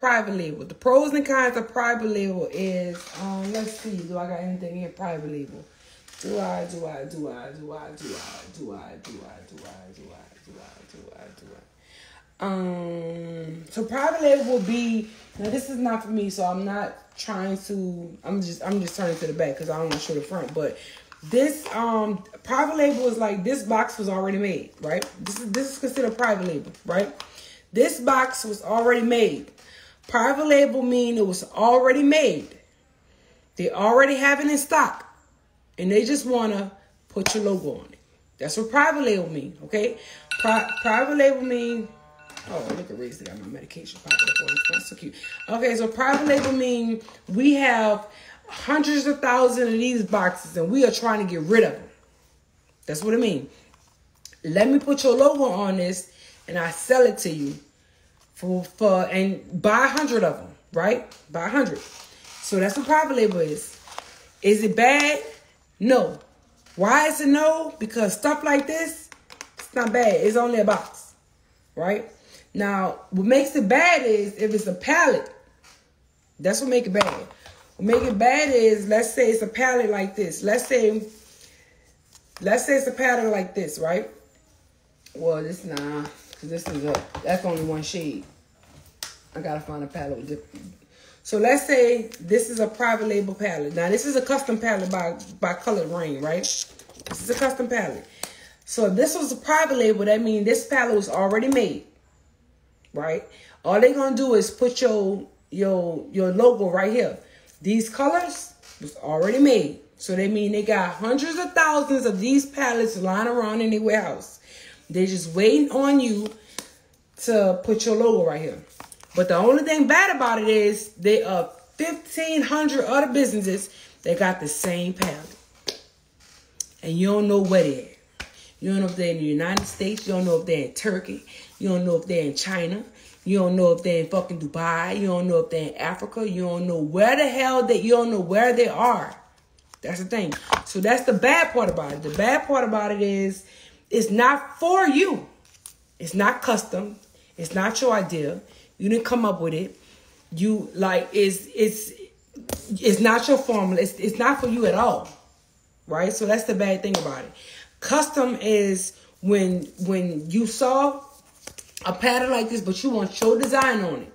private label. The pros and cons of private label is, let's see, do I got anything in private label? So private label will be, now this is not for me, so I'm not trying to, I'm just turning to the back because I don't want to show the front, but this private label is like, this box was already made, right? This is considered private label, right? This box was already made. Private label mean it was already made. They already have it in stock. And they just want to put your logo on it. That's what private label mean, okay? Private label mean, oh, look at Race, they got my medication popping up on the front, so cute. Okay, so private label mean we have hundreds of thousands of these boxes and we are trying to get rid of them. That's what it means. Let me put your logo on this and I sell it to you for and buy 100 of them, right? Buy 100. So that's what private label is. Is it bad? No. Why is it no? Because stuff like this, it's not bad. It's only a box, right? Now, what makes it bad is if it's a palette. That's what makes it bad. What makes it bad is, let's say it's a palette like this. Let's say it's a palette like this, right? Well, this nah, because this is that's only one shade. I gotta find a palette with different. So let's say this is a private label palette. Now this is a custom palette by Colored Rain, right? This is a custom palette. So if this was a private label, that means this palette was already made, right? All they're gonna do is put your logo right here. These colors was already made. So they mean they got hundreds of thousands of these palettes lying around in their warehouse. They're just waiting on you to put your logo right here. But the only thing bad about it is there are 1,500 other businesses that got the same palette. And you don't know where they're at. You don't know if they're in the United States. You don't know if they're in Turkey. You don't know if they're in China. You don't know if they're in fucking Dubai. You don't know if they're in Africa. You don't know where the hell you don't know where they are. That's the thing. So that's the bad part about it. The bad part about it is it's not for you. It's not custom. It's not your idea. You didn't come up with it. You like it's not your formula. It's not for you at all. Right? So that's the bad thing about it. Custom is when you saw a pattern like this, but you want your design on it.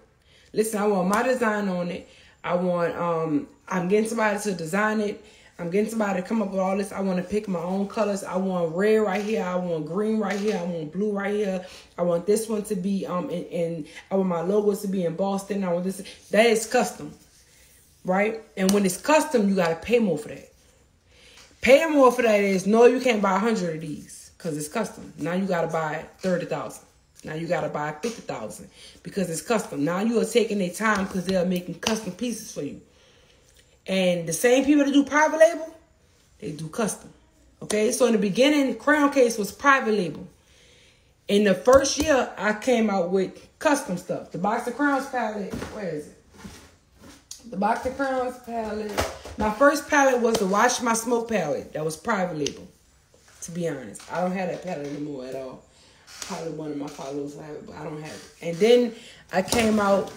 Listen, I want my design on it. I want I'm getting somebody to design it. I'm getting somebody to come up with all this. I want to pick my own colors. I want red right here. I want green right here. I want blue right here. I want this one to be and I want my logos to be in Boston. I want this. That is custom, right? And when it's custom, you got to pay more for that. Paying more for that is, no, you can't buy 100 of these because it's custom. Now you got to buy 30,000. Now you got to buy 50,000 because it's custom. Now you are taking their time because they are making custom pieces for you. And the same people that do private label, they do custom. Okay, so in the beginning, Crayon Case was private label. In the first year, I came out with custom stuff. The Boxycharms Palette, where is it? The Boxycharms Palette. My first palette was the Watch My Smoke palette. That was private label, to be honest. I don't have that palette anymore at all. Probably one of my followers will have it, but I don't have it. And then I came out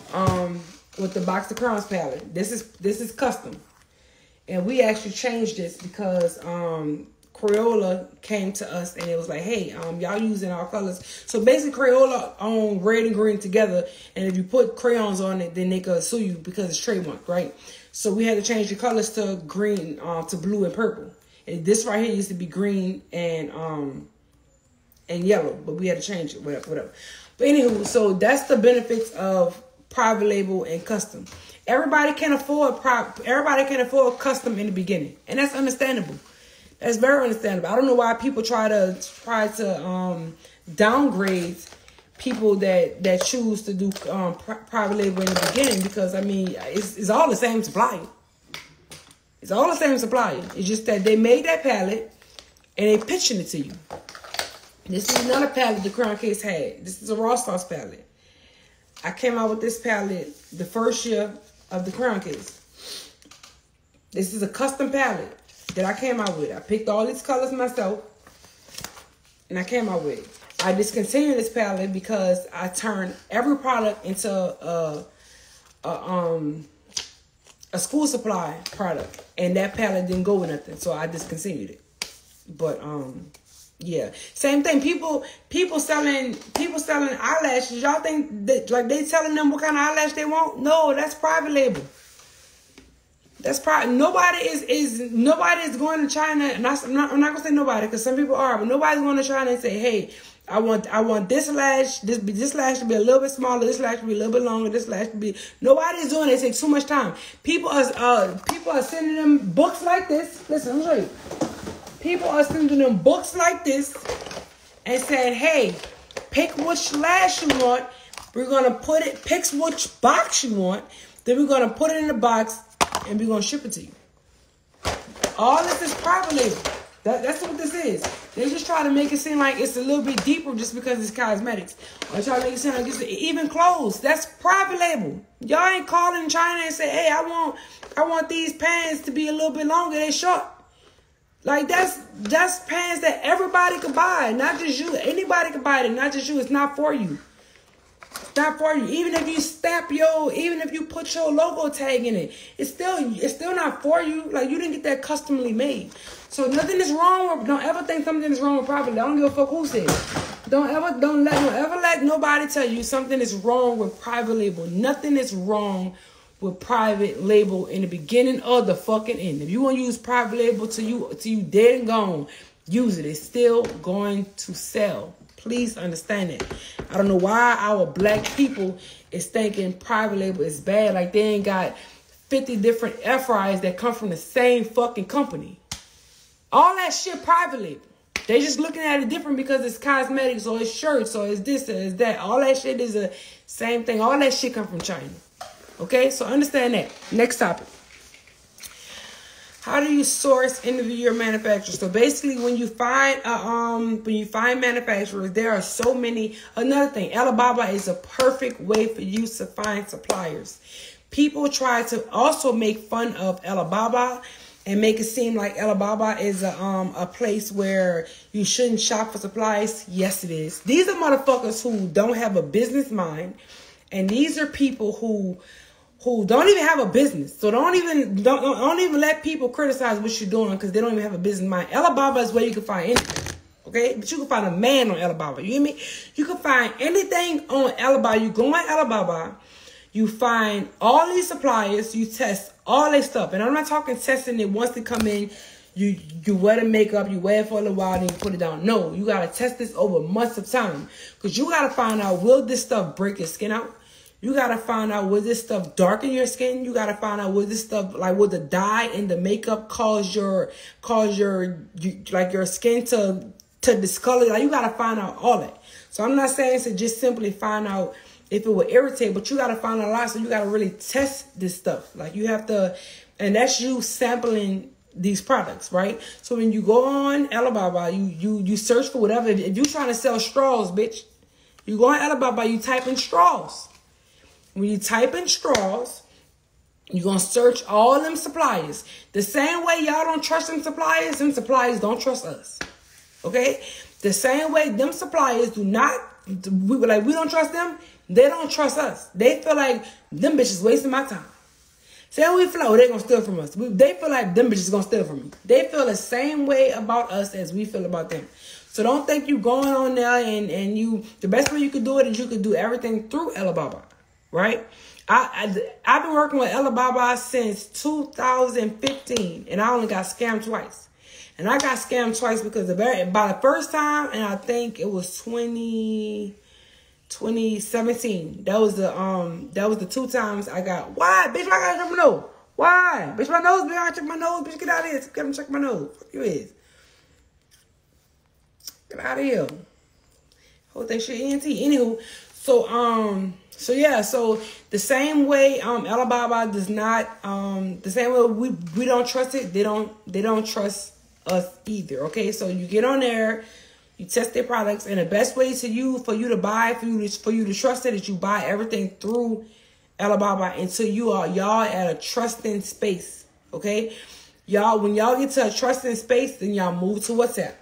with the Boxycharms Palette. This is custom. And we actually changed this because Crayola came to us and it was like, hey, y'all using our colors. So basically Crayola own red and green together. And if you put crayons on it, then they could sue you because it's trademark, right? So we had to change the colors to green, to blue and purple. And this right here used to be green and yellow, but we had to change it, whatever. But anywho, so that's the benefits of private label and custom. Everybody can afford custom in the beginning, and that's understandable. That's very understandable. I don't know why people try to downgrade people that choose to do private label in the beginning, because I mean it's all the same supplier. It's all the same supplier. It's just that they made that palette and they pitching it to you. This is another palette the Crayon Case had. This is a Raw Sauce palette. I came out with this palette the first year of the Crayon Case. This is a custom palette that I came out with. I picked all these colors myself and I came out with it. I discontinued this palette because I turned every product into a school supply product, and that palette didn't go with nothing, so I discontinued it. But yeah, same thing. People selling eyelashes. Y'all think that like they telling them what kind of eyelash they want? No, that's private label. That's private. Nobody is going to China, and I'm not gonna say nobody, because some people are, but nobody's going to China and say, hey, I want this lash, this lash to be a little bit smaller, this lash to be a little bit longer, this lash to be. Nobody's doing it. It takes too much time. People are sending them books like this. Listen, let me show you. People are sending them books like this and saying, hey, pick which lash you want. We're gonna pick which box you want. Then we're gonna put it in the box and we're gonna ship it to you. All this is private label. That's what this is. They just try to make it seem like it's a little bit deeper just because it's cosmetics. Or try to make it seem like it's even clothes. That's private label. Y'all ain't calling China and say, hey, I want these pants to be a little bit longer. They short. Like that's pants that everybody could buy, not just you. Anybody could buy it, not just you. It's not for you. It's not for you. Even if you put your logo tag in it, it's still not for you. Like you didn't get that customly made. So nothing is wrong with. Don't ever think something is wrong with private label. I don't give a fuck who says. Don't ever let nobody tell you something is wrong with private label. Nothing is wrong with private label in the beginning or the fucking end. If you want to use private label till you dead and gone, use it. It's still going to sell. Please understand it. I don't know why our black people is thinking private label is bad. Like they ain't got 50 different air fryers that come from the same fucking company. All that shit private label. They just looking at it different because it's cosmetics or it's shirts or it's this or it's that. All that shit is the same thing. All that shit come from China. Okay, so understand that. Next topic. How do you source, interview your manufacturers? So basically, when you find manufacturers, there are so many. Another thing, Alibaba is a perfect way for you to find suppliers. People try to also make fun of Alibaba and make it seem like Alibaba is a place where you shouldn't shop for supplies. Yes, it is. These are motherfuckers who don't have a business mind, and these are people who don't even have a business. So don't even let people criticize what you're doing because they don't even have a business mind. Alibaba is where you can find anything. Okay? But you can find a man on Alibaba. You hear me? You can find anything on Alibaba. You go on Alibaba, you find all these suppliers, you test all their stuff. And I'm not talking testing it once they come in, you wear the makeup, you wear it for a little while, then you put it down. No, you gotta test this over months of time. Because you gotta find out, will this stuff break your skin out? You got to find out, will this stuff darken your skin? You got to find out, will this stuff, like, will the dye and the makeup cause your skin to discolor? Like, you got to find out all that. So I'm not saying to just simply find out if it will irritate, but you got to find out a lot. So you got to really test this stuff. Like, you have to, and that's you sampling these products, right? So when you go on Alibaba, you search for whatever. If you're trying to sell straws, bitch, you go on Alibaba, you type in straws. When you type in straws, you're going to search all them suppliers. The same way y'all don't trust them suppliers don't trust us. Okay? The same way them suppliers we don't trust them, they don't trust us. They feel like them bitches wasting my time. Say we feel like they're going to steal from us. They feel like them bitches going to steal from me. They feel the same way about us as we feel about them. So don't think you going on there and the best way you could do it is you could do everything through Alibaba. Right? I've been working with Alibaba since 2015, and I only got scammed twice. And I got scammed twice because by the first time, and I think it was 2017. That was the 2 times I got. Why, bitch? I gotta check my nose. Why, bitch? My nose, bitch. I gotta check my nose, bitch. Get out of here. Get him check my nose. Fuck you is. Get out of here. Hold that shit ENT. Anywho, so yeah, so the same way Alibaba does not the same way we don't trust it, they don't trust us either. Okay, so you get on there, you test their products, and the best way for you to buy, for you to trust it, is you buy everything through Alibaba until y'all at a trusting space. Okay, y'all, when y'all get to a trusting space, then y'all move to WhatsApp.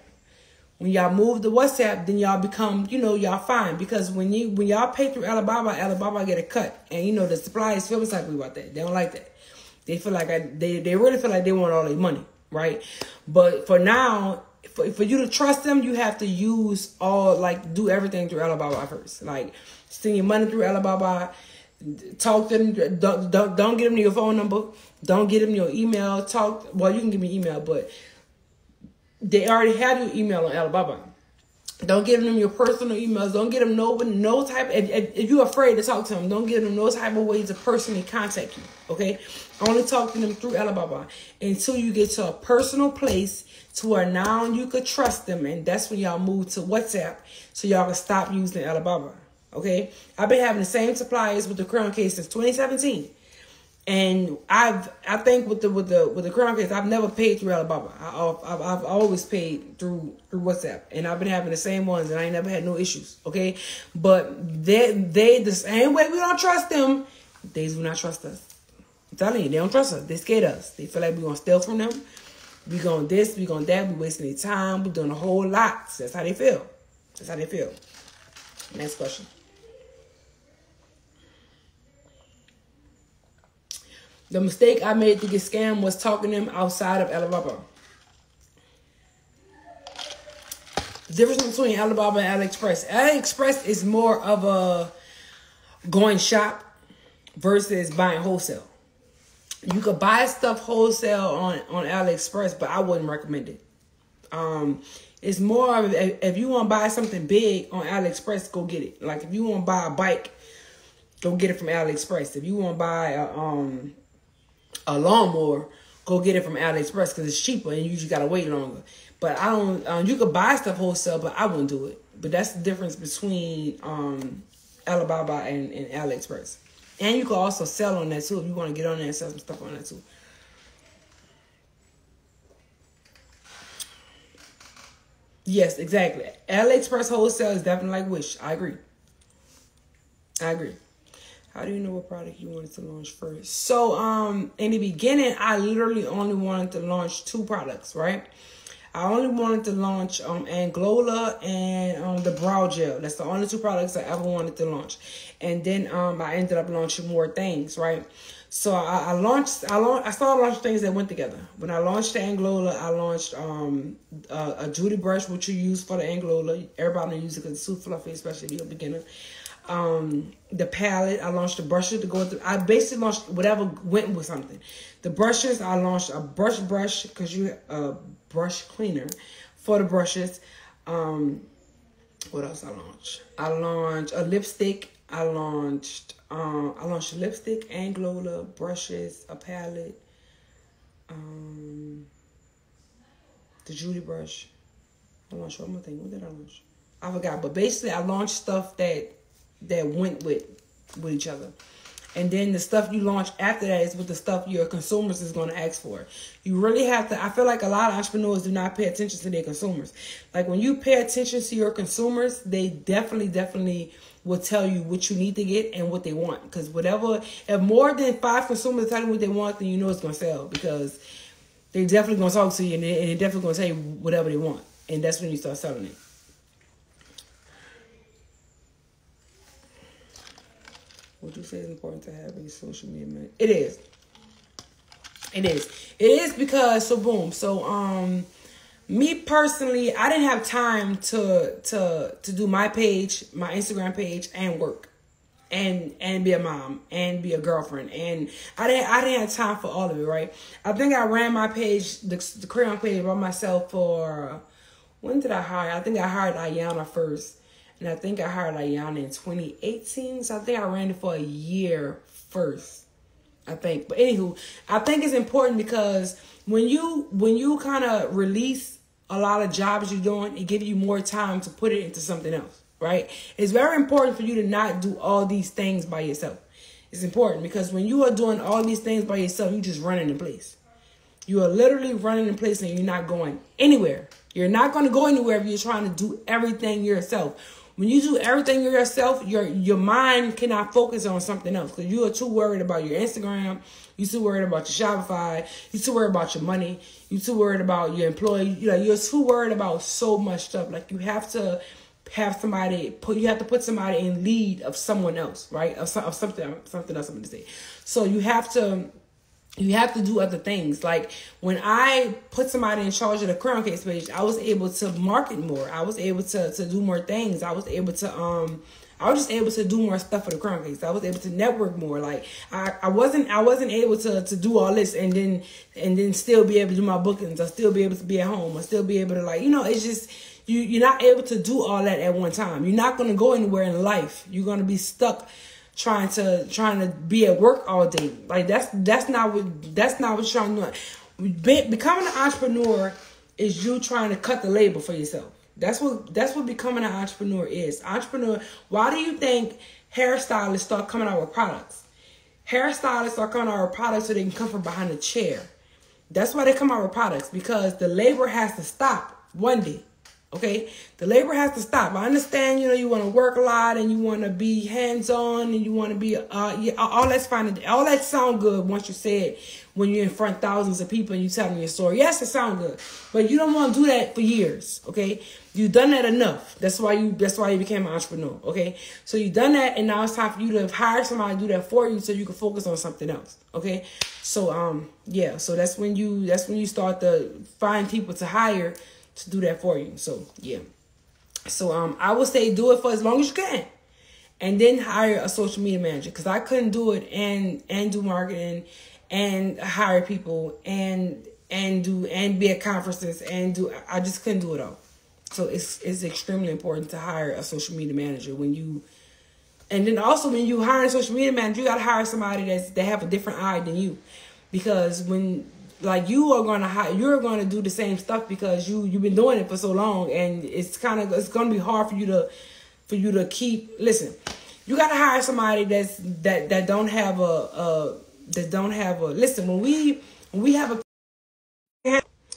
When y'all move to WhatsApp, then y'all become, you know, y'all fine. Because when y'all pay through Alibaba get a cut. And, you know, the suppliers feel exactly about that. They don't like that. They feel like they really feel like they want all their money, right? But for now, for you to trust them, you have to use do everything through Alibaba first. Like, send your money through Alibaba. Talk to them. Don't give them your phone number. Don't give them your email. Well, you can give me email, but they already have your email on Alibaba. Don't give them your personal emails. Don't give them no type. If you're afraid to talk to them, don't give them no type of way to personally contact you. Okay, only talk to them through Alibaba until you get to a personal place to where now you could trust them, and that's when y'all move to WhatsApp, so y'all can stop using Alibaba. Okay, I've been having the same suppliers with the crown case since 2017. And I think with the crown case, I've never paid through Alibaba. I've always paid through WhatsApp, and I've been having the same ones, and I ain't never had no issues. Okay, but they the same way we don't trust them, they do not trust us. I'm telling you, they don't trust us. They scared us. They feel like we're gonna steal from them. We gonna this, we gonna that. We wasting their time. We doing a whole lot. So that's how they feel. That's how they feel. Next question. The mistake I made to get scammed was talking to them outside of Alibaba. The difference between Alibaba and AliExpress. AliExpress is more of a going shop versus buying wholesale. You could buy stuff wholesale on AliExpress, but I wouldn't recommend it. It's more of, if you want to buy something big on AliExpress, go get it. Like if you want to buy a bike, go get it from AliExpress. If you want to buy a lawnmower, go get it from AliExpress because it's cheaper and you just gotta wait longer. But I don't. You could buy stuff wholesale, but I wouldn't do it. But that's the difference between Alibaba and AliExpress. And you can also sell on that too if you want to get on there and sell some stuff on that too. Yes, exactly. AliExpress wholesale is definitely like Wish. I agree. How do you know what product you wanted to launch first? So, in the beginning, I literally only wanted to launch 2 products, right? I only wanted to launch Anglola and the brow gel. That's the only 2 products I ever wanted to launch. And then I ended up launching more things, right? So I started launching things that went together. When I launched the Anglola, I launched a Judy brush, which you use for the Anglola. Everybody use it because it's too fluffy, especially if you're a beginner. The palette, I launched the brushes to go with I basically launched whatever went with something. The brushes, I launched a brush because you brush cleaner for the brushes. What else I launched? I launched a lipstick. I launched a lipstick, Anglola, brushes, a palette, the Judy brush. I launched one more thing. What did I launch? I forgot, but basically I launched stuff that went with each other. And then the stuff you launch after that is with the stuff your consumers is going to ask for. You really have to, I feel like a lot of entrepreneurs do not pay attention to their consumers. Like when you pay attention to your consumers, they definitely will tell you what you need to get and what they want. Because if more than 5 consumers tell you what they want, then you know it's going to sell. Because they're definitely going to talk to you and they're definitely going to tell you whatever they want. And that's when you start selling it. Would you say it's important to have a social media manager? It is. It is because, so boom. So, me personally, I didn't have time to do my page, my Instagram page, and work, and be a mom, and be a girlfriend, and I didn't have time for all of it, right? I think I ran my page, the crayon page, by myself for, when did I hire? I think I hired Ayana first. And I think I hired Ayana in 2018. So I think I ran it for a year first, I think. But anywho, I think it's important because when you kind of release a lot of jobs you're doing, it gives you more time to put it into something else, right? It's very important for you to not do all these things by yourself. It's important because when you are doing all these things by yourself, you're just running in place. You are literally running in place and you're not going anywhere. You're not going to go anywhere if you're trying to do everything yourself. When you do everything yourself, your mind cannot focus on something else because you are too worried about your Instagram. You're too worried about your Shopify. You're too worried about your money. You're too worried about your employee. You're too worried about so much stuff. Like you have to have somebody you have to put somebody in lead of someone else, right? Of something else I'm going to say. So you have to do other things. Like when I put somebody in charge of the Crown Case page, I was able to market more. I was able to do more things. I was just able to do more stuff for the Crown Case. I was able to network more. Like I wasn't able to do all this and then still be able to do my bookings. I still be able to be at home. I still be able to it's just you're not able to do all that at one time. You're not going to go anywhere in life. You're going to be stuck trying to be at work all day. Like that's not what you're trying to do. Becoming an entrepreneur is you trying to cut the label for yourself. That's what becoming an entrepreneur is. Why do you think hairstylists start coming out with products? Hairstylists start coming out with products so they can come from behind a chair. That's why they come out with products, because the labor has to stop one day. Okay, the labor has to stop. I understand, you want to work a lot and you want to be hands-on and you want to be, all that's fine. All that sound good once you say it, when you're in front of thousands of people and you tell them your story. Yes, it sounds good, but you don't want to do that for years. Okay, you've done that enough. That's why you became an entrepreneur. Okay, so you've done that, and now it's time for you to hire somebody to do that for you so you can focus on something else. Okay, so yeah, so that's when you start to find people to hire to do that for you. So yeah, so I would say do it for as long as you can, and then hire a social media manager, because I couldn't do it and do marketing and hire people and be at conferences I just couldn't do it all. So it's extremely important to hire a social media manager and then also when you hire a social media manager, you got to hire somebody that have a different eye than you, because when you're going to do the same stuff because you've been doing it for so long, and it's going to be hard for you to keep. Listen, you got to hire somebody that don't have listen, when we have a,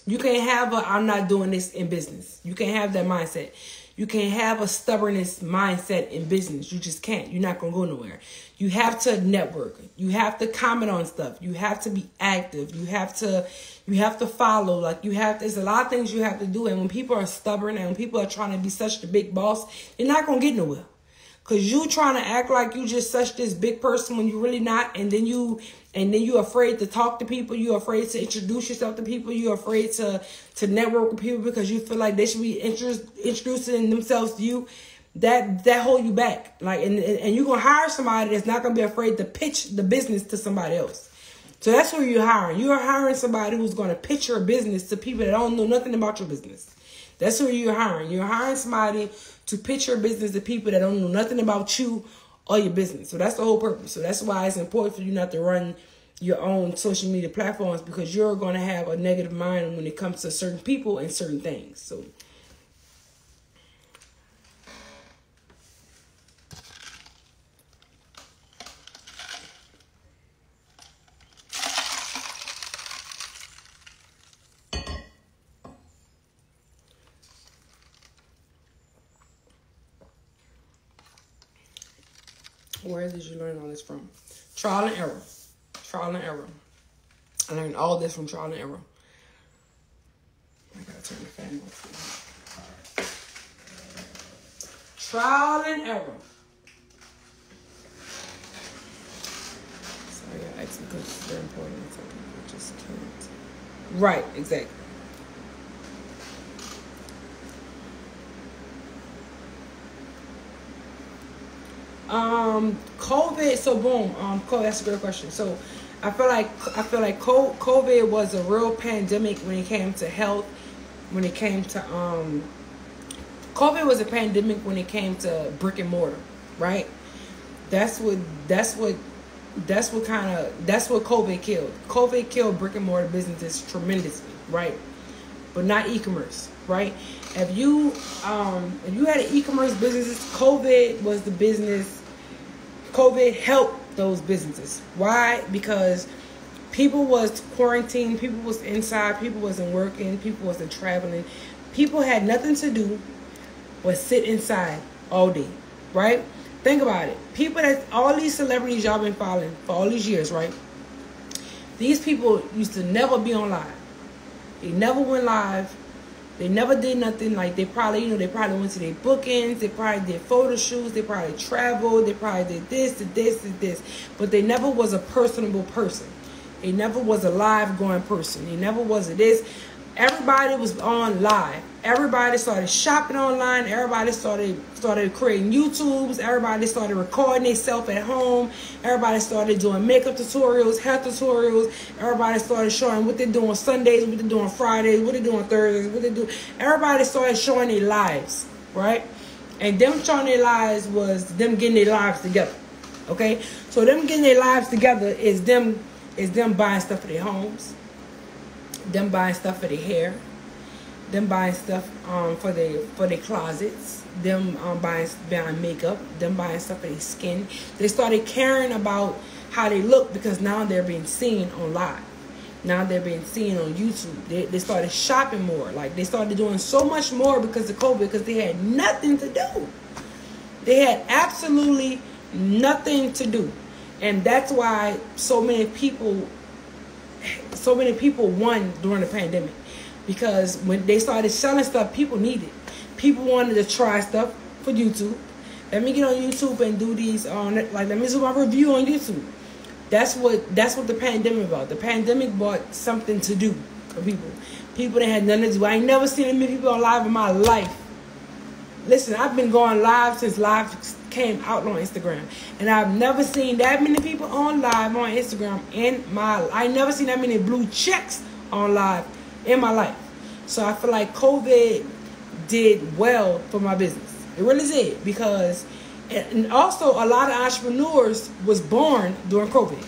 you can't have I'm not doing this in business. You can't have that mindset. You can't have a stubbornness mindset in business. You just can't. You're not going to go nowhere. You have to network. You have to comment on stuff. You have to be active. You have to follow. There's a lot of things you have to do. And when people are stubborn and when people are trying to be such the big boss, you're not going to get nowhere. Because you trying to act like you just such this big person when you're really not. And then you're afraid to talk to people. You're afraid to introduce yourself to people. You're afraid to network with people because you feel like they should be introducing themselves to you. That hold you back. And you're going to hire somebody that's not going to be afraid to pitch the business to somebody else. So that's who you're hiring. You're hiring somebody who's going to pitch your business to people that don't know nothing about your business. That's who you're hiring. You're hiring somebody to pitch your business to people that don't know nothing about you or your business. So that's the whole purpose. So that's why it's important for you not to run your own social media platforms, because you're going to have a negative mind when it comes to certain people and certain things. So where did you learn all this from? Trial and error. Trial and error. I learned all this from trial and error. I gotta turn the fan off. Trial and error. Sorry, I asked because it's very important. So I just can't. Right, exactly. COVID. So boom. COVID. That's a great question. So I feel like COVID was a real pandemic when it came to health. When it came to COVID was a pandemic when it came to brick and mortar, right? That's what COVID killed. COVID killed brick and mortar businesses tremendously, right? But not e-commerce, right? If you had an e-commerce business, COVID was the business. COVID helped those businesses. Why? Because people was quarantined, people was inside, people wasn't working, people wasn't traveling. People had nothing to do but sit inside all day, right? Think about it. People that, all these celebrities y'all been following for all these years, right? These people used to never be on live. They never went live. They never did nothing. Like, they probably, they probably went to their bookings. They probably did photo shoots. They probably traveled. They probably did this, did this, did this. But they never was a personable person. They never was a live going person. They never was a this. Everybody was on live. Everybody started shopping online. Everybody started creating YouTubes. Everybody started recording themselves at home. Everybody started doing makeup tutorials, health tutorials. Everybody started showing what they're doing Sundays, what they're doing Fridays, what they're doing Thursdays, what they do. Everybody started showing their lives, right? And them showing their lives was them getting their lives together. Okay? So them getting their lives together is them buying stuff for their homes. Them buying stuff for their hair, them buying stuff for their closets, them buying makeup, them buying stuff for their skin. They started caring about how they look because now they're being seen on live. Now they're being seen on YouTube. They started shopping more. Like, they started doing so much more because of COVID, because they had nothing to do. They had absolutely nothing to do. And that's why so many people won during the pandemic, because when they started selling stuff people needed. People wanted to try stuff for YouTube. Let me get on YouTube and do these let me do my review on YouTube. That's what the pandemic about. The pandemic brought something to do for people. People that had nothing to do. I ain't never seen that many people on live in my life. Listen, I've been going live since live came out on Instagram, and I've never seen that many people on live on Instagram I never seen that many blue checks on live in my life. So I feel like COVID did well for my business. It really did, because, and also a lot of entrepreneurs was born during COVID.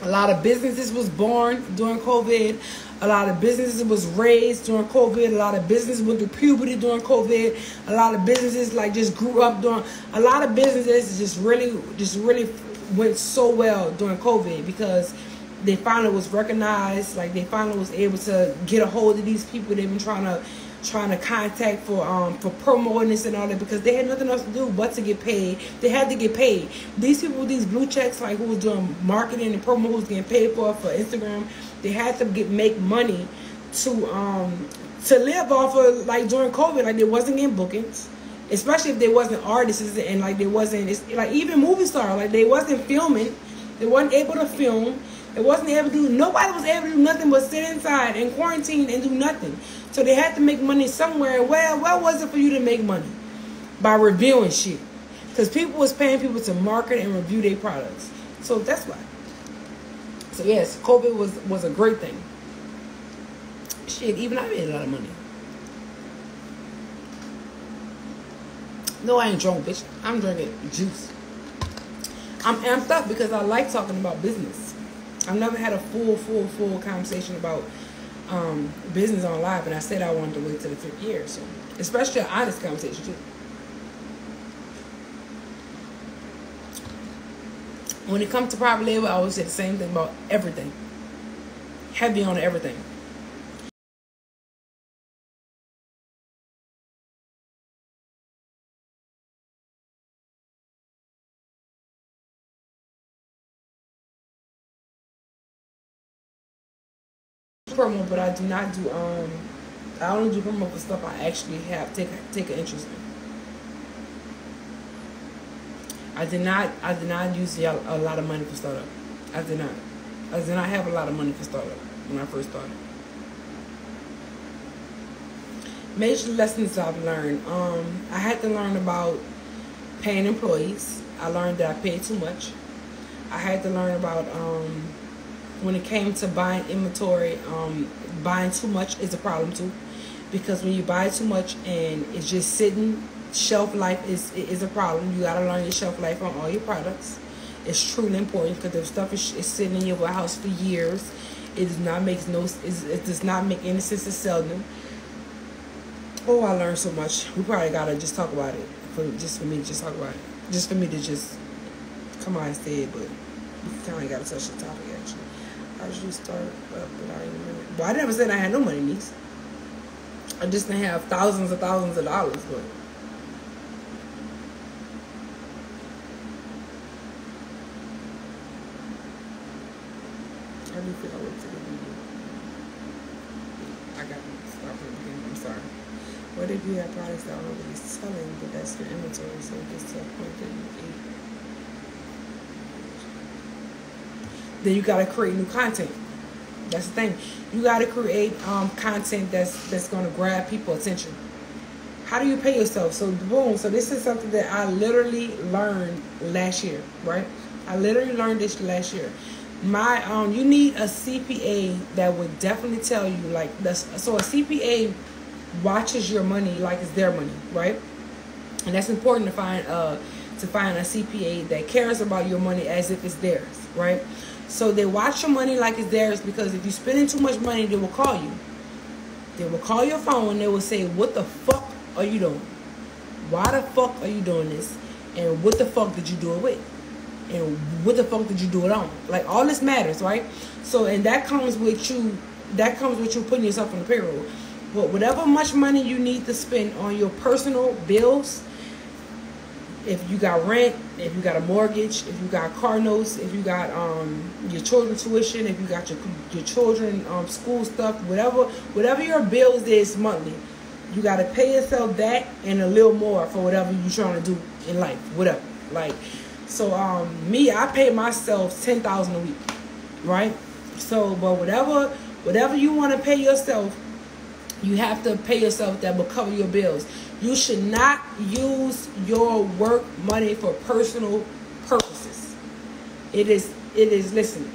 A lot of businesses was born during COVID. A lot of businesses was raised during COVID. A lot of businesses went through puberty during COVID. A lot of businesses just grew up during. A lot of businesses just really went so well during COVID, because they finally was recognized. Like, they finally was able to get a hold of these people they've been trying to contact for promoting this and all that, because they had nothing else to do but to get paid. They had to get paid. These people with these blue checks, like, who was doing marketing and promo, who was getting paid for Instagram, they had to make money to live off of, like, during COVID. Like, they wasn't getting bookings, especially if they wasn't artists, and like they wasn't, like, even movie stars, like, they wasn't filming. They wasn't able to film. It wasn't able to do. Nobody was able to do nothing but sit inside and quarantine and do nothing. So they had to make money somewhere. Where was it for you to make money? By reviewing shit. Because people was paying people to market and review their products. So that's why. So yes, COVID was a great thing. Shit, even I made a lot of money. No, I ain't drunk, bitch. I'm drinking juice. I'm amped up because I like talking about business. I've never had a full conversation about business on live, and I said I wanted to wait till the 5th year, so especially an honest conversation too. When it comes to private label, I always say the same thing about everything. Heavy on everything. Promo, but I do not do I only do promo for stuff I actually have take an interest in. I did not use a lot of money for startup. I did not have a lot of money for startup when I first started. Major lessons I've learned. I had to learn about paying employees. I learned that I paid too much. I had to learn about when it came to buying inventory, buying too much is a problem too, because when you buy too much and it's just sitting, shelf life is a problem. You gotta learn your shelf life on all your products. It's truly important, because if stuff is sitting in your warehouse for years, it does not make any sense to sell them. Oh, I learned so much. We probably gotta just talk about it just for me to just talk about it. Just for me to just come on and say it, but we kind of gotta touch the topic actually. I usually start up without even a minute. Well, I never said I had no money, niece. I just didn't have thousands of dollars, but How do you feel about to the video? I got to stop at the beginning. I'm sorry. What if you have products that are already selling, but that's your inventory, so it gets to a point that you eat? Then you gotta create new content. That's the thing. You gotta create content that's gonna grab people's attention. How do you pay yourself? So boom. So this is something that I literally learned last year, right? I literally learned this last year. You need a CPA that would definitely tell you like this. So a CPA watches your money like it's their money, right? And that's important to find a CPA that cares about your money as if it's theirs, right? So they watch your money like it's theirs, because if you're spending too much money, they will call you. They will call your phone and they will say, what the fuck are you doing? Why the fuck are you doing this? And what the fuck did you do it with? And what the fuck did you do it on? Like, all this matters, right? So, and that comes with you putting yourself on the payroll. But whatever much money you need to spend on your personal bills, if you got rent, if you got a mortgage, if you got car notes, if you got your children's tuition, if you got your children school stuff, whatever your bills is monthly, you got to pay yourself that and a little more for whatever you're trying to do in life, whatever. Like, so me, I pay myself $10,000 a week, right? So, but whatever you want to pay yourself, you have to pay yourself that will cover your bills. You should not use your work money for personal purposes. Listen.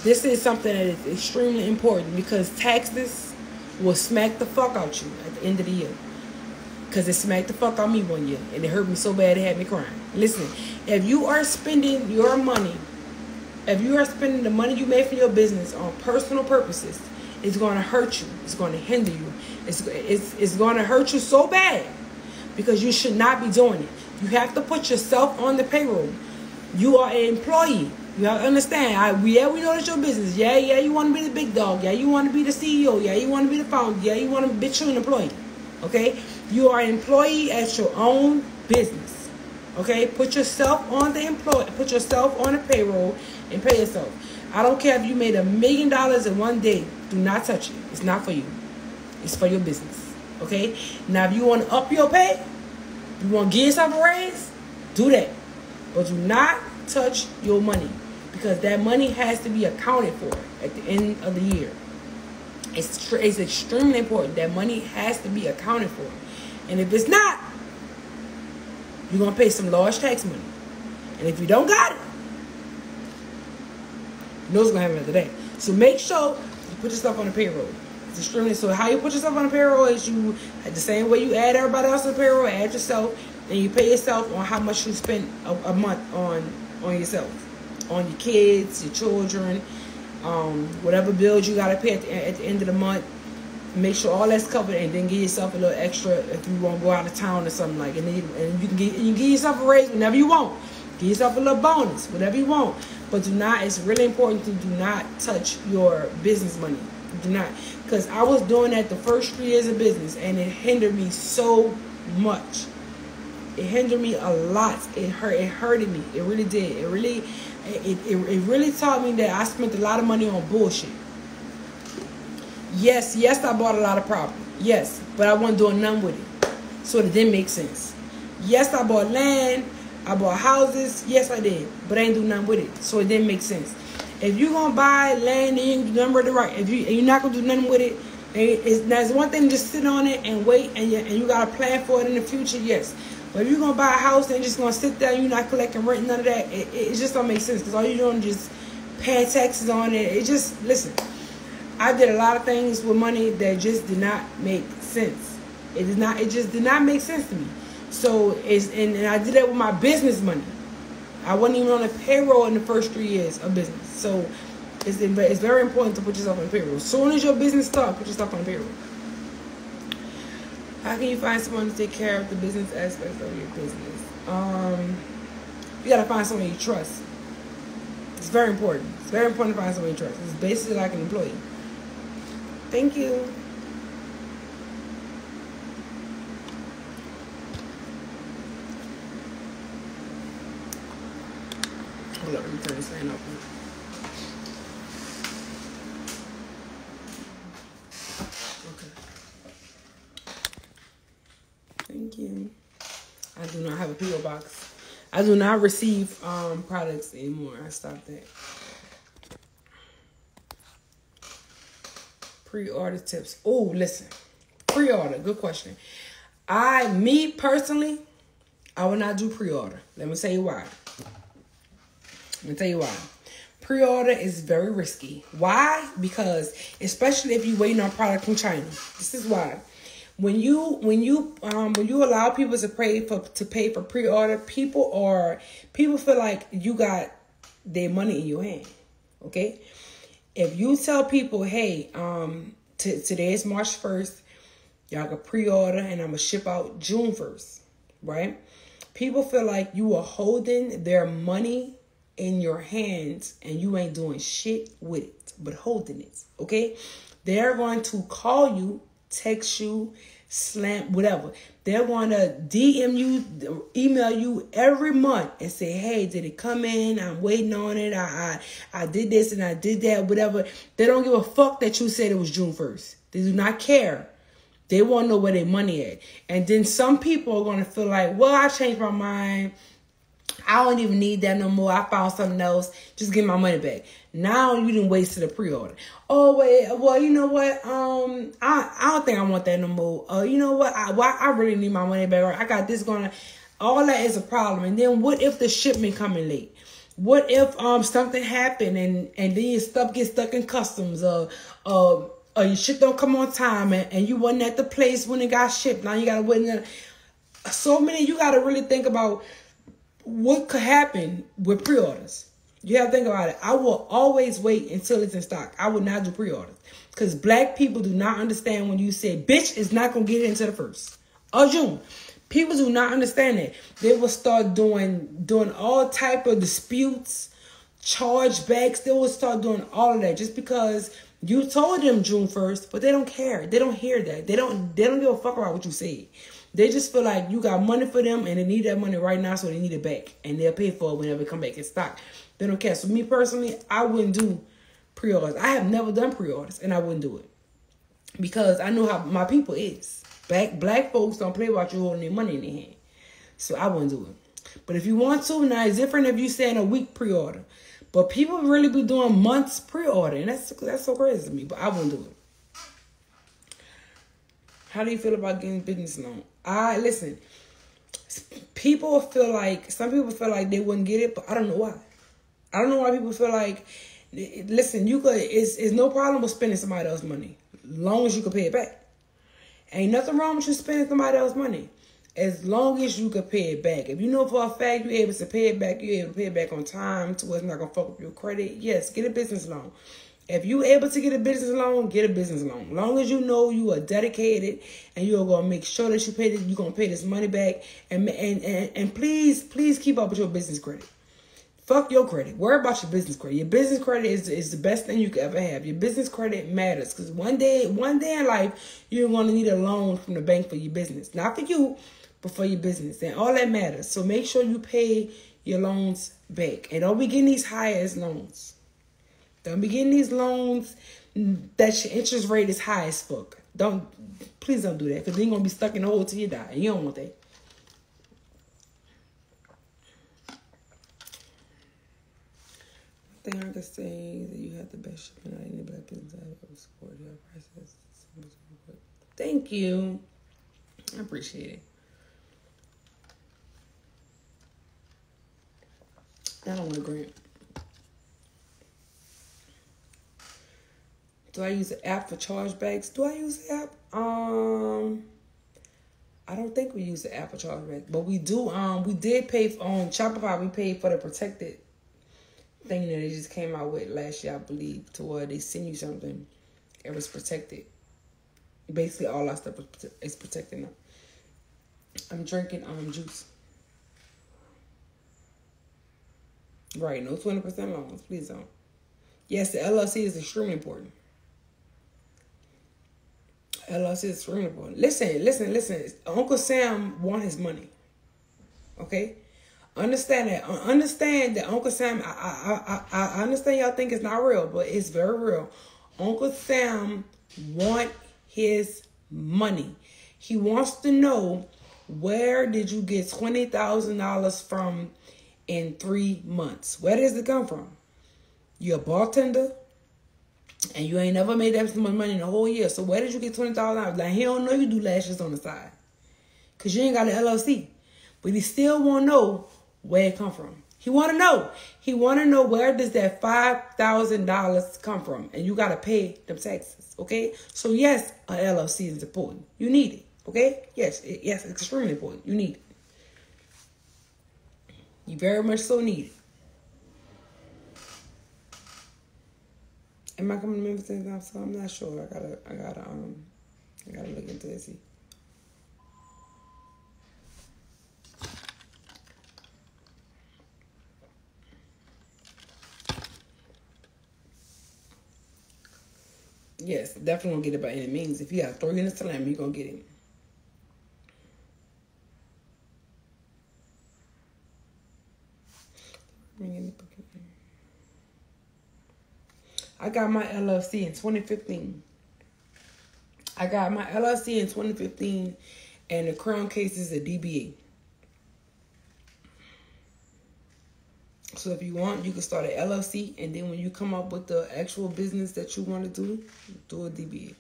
This is something that is extremely important, because taxes will smack the fuck out you at the end of the year. Because it smacked the fuck out me one year, and it hurt me so bad it had me crying. Listen, if you are spending your money, if you are spending the money you made for your business on personal purposes, it's going to hurt you. It's going to hinder you. It's going to hurt you so bad, because you should not be doing it. You have to put yourself on the payroll. You are an employee. You have to understand. We know that's your business. Yeah, you want to be the big dog. Yeah, you want to be the CEO. Yeah, you want to be the founder. Yeah, you want to be an employee. Okay? You are an employee at your own business. Okay? Put yourself on the payroll and pay yourself. I don't care if you made $1 million in one day. Do not touch it. It's not for you. It's for your business. Okay? Now, if you want to up your pay, you want to give yourself a raise, do that. But do not touch your money, because that money has to be accounted for at the end of the year. It's extremely important. That money has to be accounted for. And if it's not, you're going to pay some large tax money. And if you don't got it, you know what's going to happen after that. So make sure you put yourself on the payroll. It's extremely, so how you put yourself on the payroll is you, the same way you add everybody else on the payroll, add yourself, and you pay yourself on how much you spend a month on yourself, on your kids, your children, whatever bills you got to pay at the end of the month. Make sure all that's covered, and then give yourself a little extra if you want to go out of town or something like. And you can give yourself a raise whenever you want. Give yourself a little bonus, whatever you want. But do not. It's really important to do not touch your business money. Do not, because I was doing that the first 3 years of business, and it hindered me so much. It hindered me a lot. It hurted me. It really did. It really taught me that I spent a lot of money on bullshit. Yes, I bought a lot of property. Yes, but I wasn't doing nothing with it. So it didn't make sense. Yes, I bought land. I bought houses. Yes, I did. But I ain't do nothing with it. So it didn't make sense. If you're going to buy land and you ain't do nothing with it right, if you're not going to do nothing with it, there's one thing to just sit on it and wait, and you got to plan for it in the future, yes. But if you're going to buy a house and you're just going to sit there and you're not collecting rent, none of that, it just don't make sense. Because all you're doing is just paying taxes on it. It just, listen, I did a lot of things with money that just did not make sense. It just did not make sense to me. So, and I did that with my business money. I wasn't even on a payroll in the first 3 years of business. So it's very important to put yourself on the payroll. As soon as your business starts, put yourself on the payroll. How can you find someone to take care of the business aspects of your business? You got to find someone you trust. It's very important. It's very important to find someone you trust. It's basically like an employee. Thank you. Hold up, let me turn this fan off. P.O. box. I do not receive products anymore. I stopped that. Pre-order tips. Oh, listen. Pre-order. Good question. Me personally, I will not do pre-order. Let me tell you why. Pre-order is very risky. Why? Because especially if you're waiting on product from China. This is why. When you allow people to pay for pre-order, people feel like you got their money in your hand. Okay? If you tell people, hey, today is March 1st, y'all can pre-order and I'm gonna ship out June 1st, right? People feel like you are holding their money in your hands and you ain't doing shit with it, but holding it, okay? They're going to call you, text you, slam, whatever. They're going to DM you, email you every month and say, hey, did it come in? I'm waiting on it. I did this and I did that, whatever. They don't give a fuck that you said it was June 1st. They do not care. They want to know where their money at. And then some people are going to feel like, well, I changed my mind. I don't even need that no more. I found something else. Just get my money back. Now you didn't waste the pre-order. Oh, wait. Well, you know what? I don't think I want that no more. You know what? I really need my money back. I got this going on. All that is a problem. And then what if the shipment coming late? What if something happened and then your stuff gets stuck in customs or your shit don't come on time and you wasn't at the place when it got shipped. Now you got to wait. So many, you got to really think about what could happen with pre-orders. You have to think about it. I will always wait until it's in stock. I will not do pre-orders. Because black people do not understand when you say, bitch is not going to get it until the 1st of June. People do not understand that. They will start doing all type of disputes, chargebacks. They will start doing all of that just because you told them June 1st, but they don't care. They don't hear that. They don't give a fuck about what you said. They just feel like you got money for them and they need that money right now, so they need it back. And they'll pay for it whenever it come back in stock. They don't care. So me personally, I wouldn't do pre-orders. I have never done pre-orders and I wouldn't do it. Because I know how my people is. Black folks don't play about you holding their money in their hand. So I wouldn't do it. But if you want to, now it's different if you say in a week pre-order. But people really be doing months pre-order. And that's so crazy to me. But I wouldn't do it. How do you feel about getting business loan? Listen, some people feel like they wouldn't get it, but I don't know why. I don't know why people feel like, listen, it's no problem with spending somebody else's money, long as you can pay it back. Ain't nothing wrong with you spending somebody else's money, as long as you can pay it back. If you know for a fact you're able to pay it back, you're able to pay it back on time to where it's not gonna fuck up your credit. Yes, get a business loan. If you're able to get a business loan, get a business loan. Long as you know you are dedicated and you're gonna make sure that you're gonna pay this money back. And please keep up with your business credit. Fuck your credit. Worry about your business credit. Your business credit is the best thing you could ever have. Your business credit matters because one day in life you're gonna need a loan from the bank for your business, not for you, but for your business, and all that matters. So make sure you pay your loans back and don't be getting these high-ass loans. Don't be getting these loans that your interest rate is high as fuck. Please don't do that because then you're going to be stuck in the hole till you die. And you don't want that. I think I can say that you have the best shipping out of any black business I have ever supported. Your prices. Thank you. I appreciate it. I don't want to grant. Do I use an app for chargebacks? Do I use an app? I don't think we use the app for chargebacks, but we do. We did pay on Shopify. We paid for the protected thing that they just came out with last year, I believe, to where they send you something. It was protected. Basically, all our stuff is protected now. I'm drinking juice. Right, no 20% loans. Please don't. Yes, the LLC is extremely important. LLC is extremely important. Listen. Uncle Sam want his money. Okay? Understand that. Understand that Uncle Sam, I understand y'all think it's not real, but it's very real. Uncle Sam want his money. He wants to know Where did you get $20,000 from in 3 months? Where does it come from? You're a bartender, and you ain't never made that much money in the whole year. So where did you get $20,000? Like, he don't know you do lashes on the side, because you ain't got an LLC. But he still want to know where it come from. He want to know. He want to know, where does that $5,000 come from? And you got to pay them taxes, okay? So, yes, an LLC is important. You need it, okay? Yes, it's extremely important. You need it. You very much so need it. Am I coming to Memphis anytime soon? I'm not sure. I gotta look into this. Yes, definitely gonna get it by any means. If you have 3 minutes to land, you're gonna get it. I got my LLC in 2015. And the crown case is a DBA. So if you want, you can start an LLC, and then when you come up with the actual business that you want to do a DBA.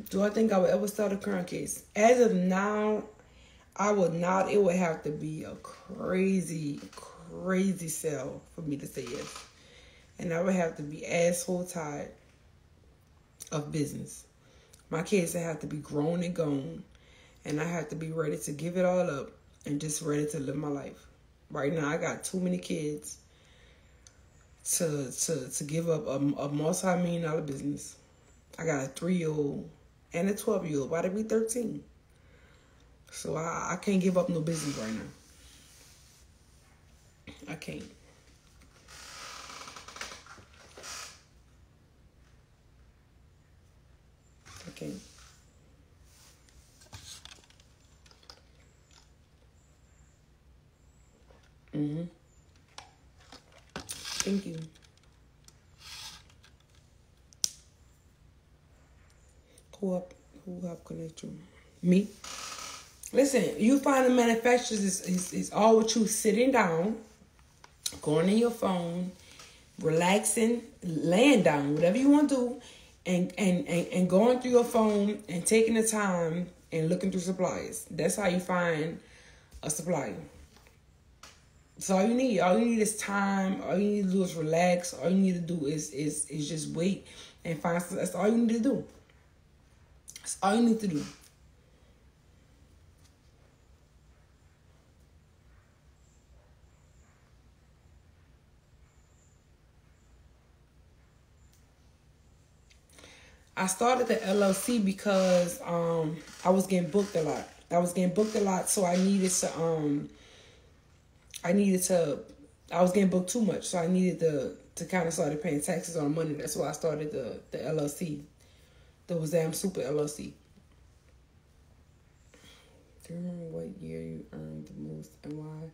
Do I think I would ever start a current case? As of now, I would not. It would have to be a crazy sale for me to say yes. And I would have to be asshole tired of business. My kids have to be grown and gone. And I have to be ready to give it all up and just ready to live my life. Right now, I got too many kids to give up a multi-million-dollar business. I got a 3-year-old and a 12-year-old. About to be 13. So I can't give up no business right now. I can't. Okay. Thank you. Who help connect you? Me? Listen, you find the manufacturers is all with you sitting down, going in your phone, relaxing, laying down, whatever you want to do, and going through your phone and taking the time and looking through suppliers. That's how you find a supplier. That's all you need. All you need is time. All you need to do is relax. All you need to do is just wait and find. That's all you need to do. That's all you need to do. I started the LLC because I was getting booked a lot. So I was getting booked too much. So I needed to kind of start paying taxes on money. That's why I started the LLC. The supa LLC. Do you remember what year you earned the most and why?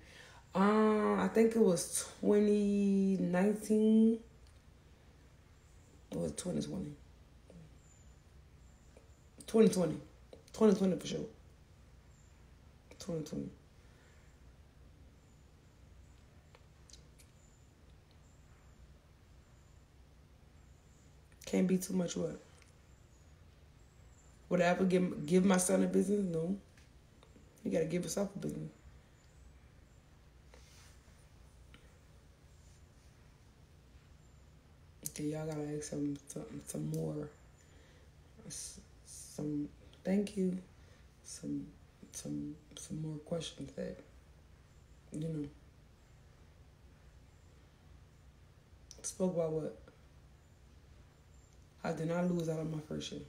I think it was 2019. Or was it 2020? 2020. 2020 for sure. 2020. Can't be too much what? Would I ever give my son a business? No. You gotta give yourself a business. Okay, y'all gotta ask some more. Thank you. Some more questions that, spoke about what? I did not lose out on my first year.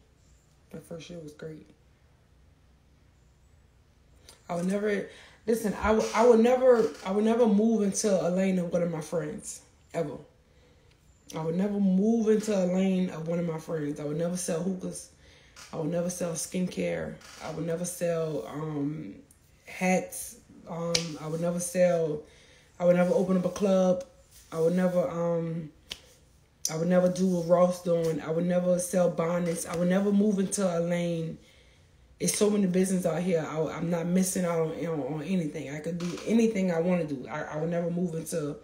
My first year was great. I would never move into a lane of one of my friends, ever. I would never move into a lane of one of my friends. I would never sell hookahs. I would never sell skincare. I would never sell hats. I would never sell I would never open up a club. I would never do what Ross doing. I would never sell bonnets. I would never move into a lane. It's so many business out here. I'm not missing out on anything. I could do anything I want to do. I would never move into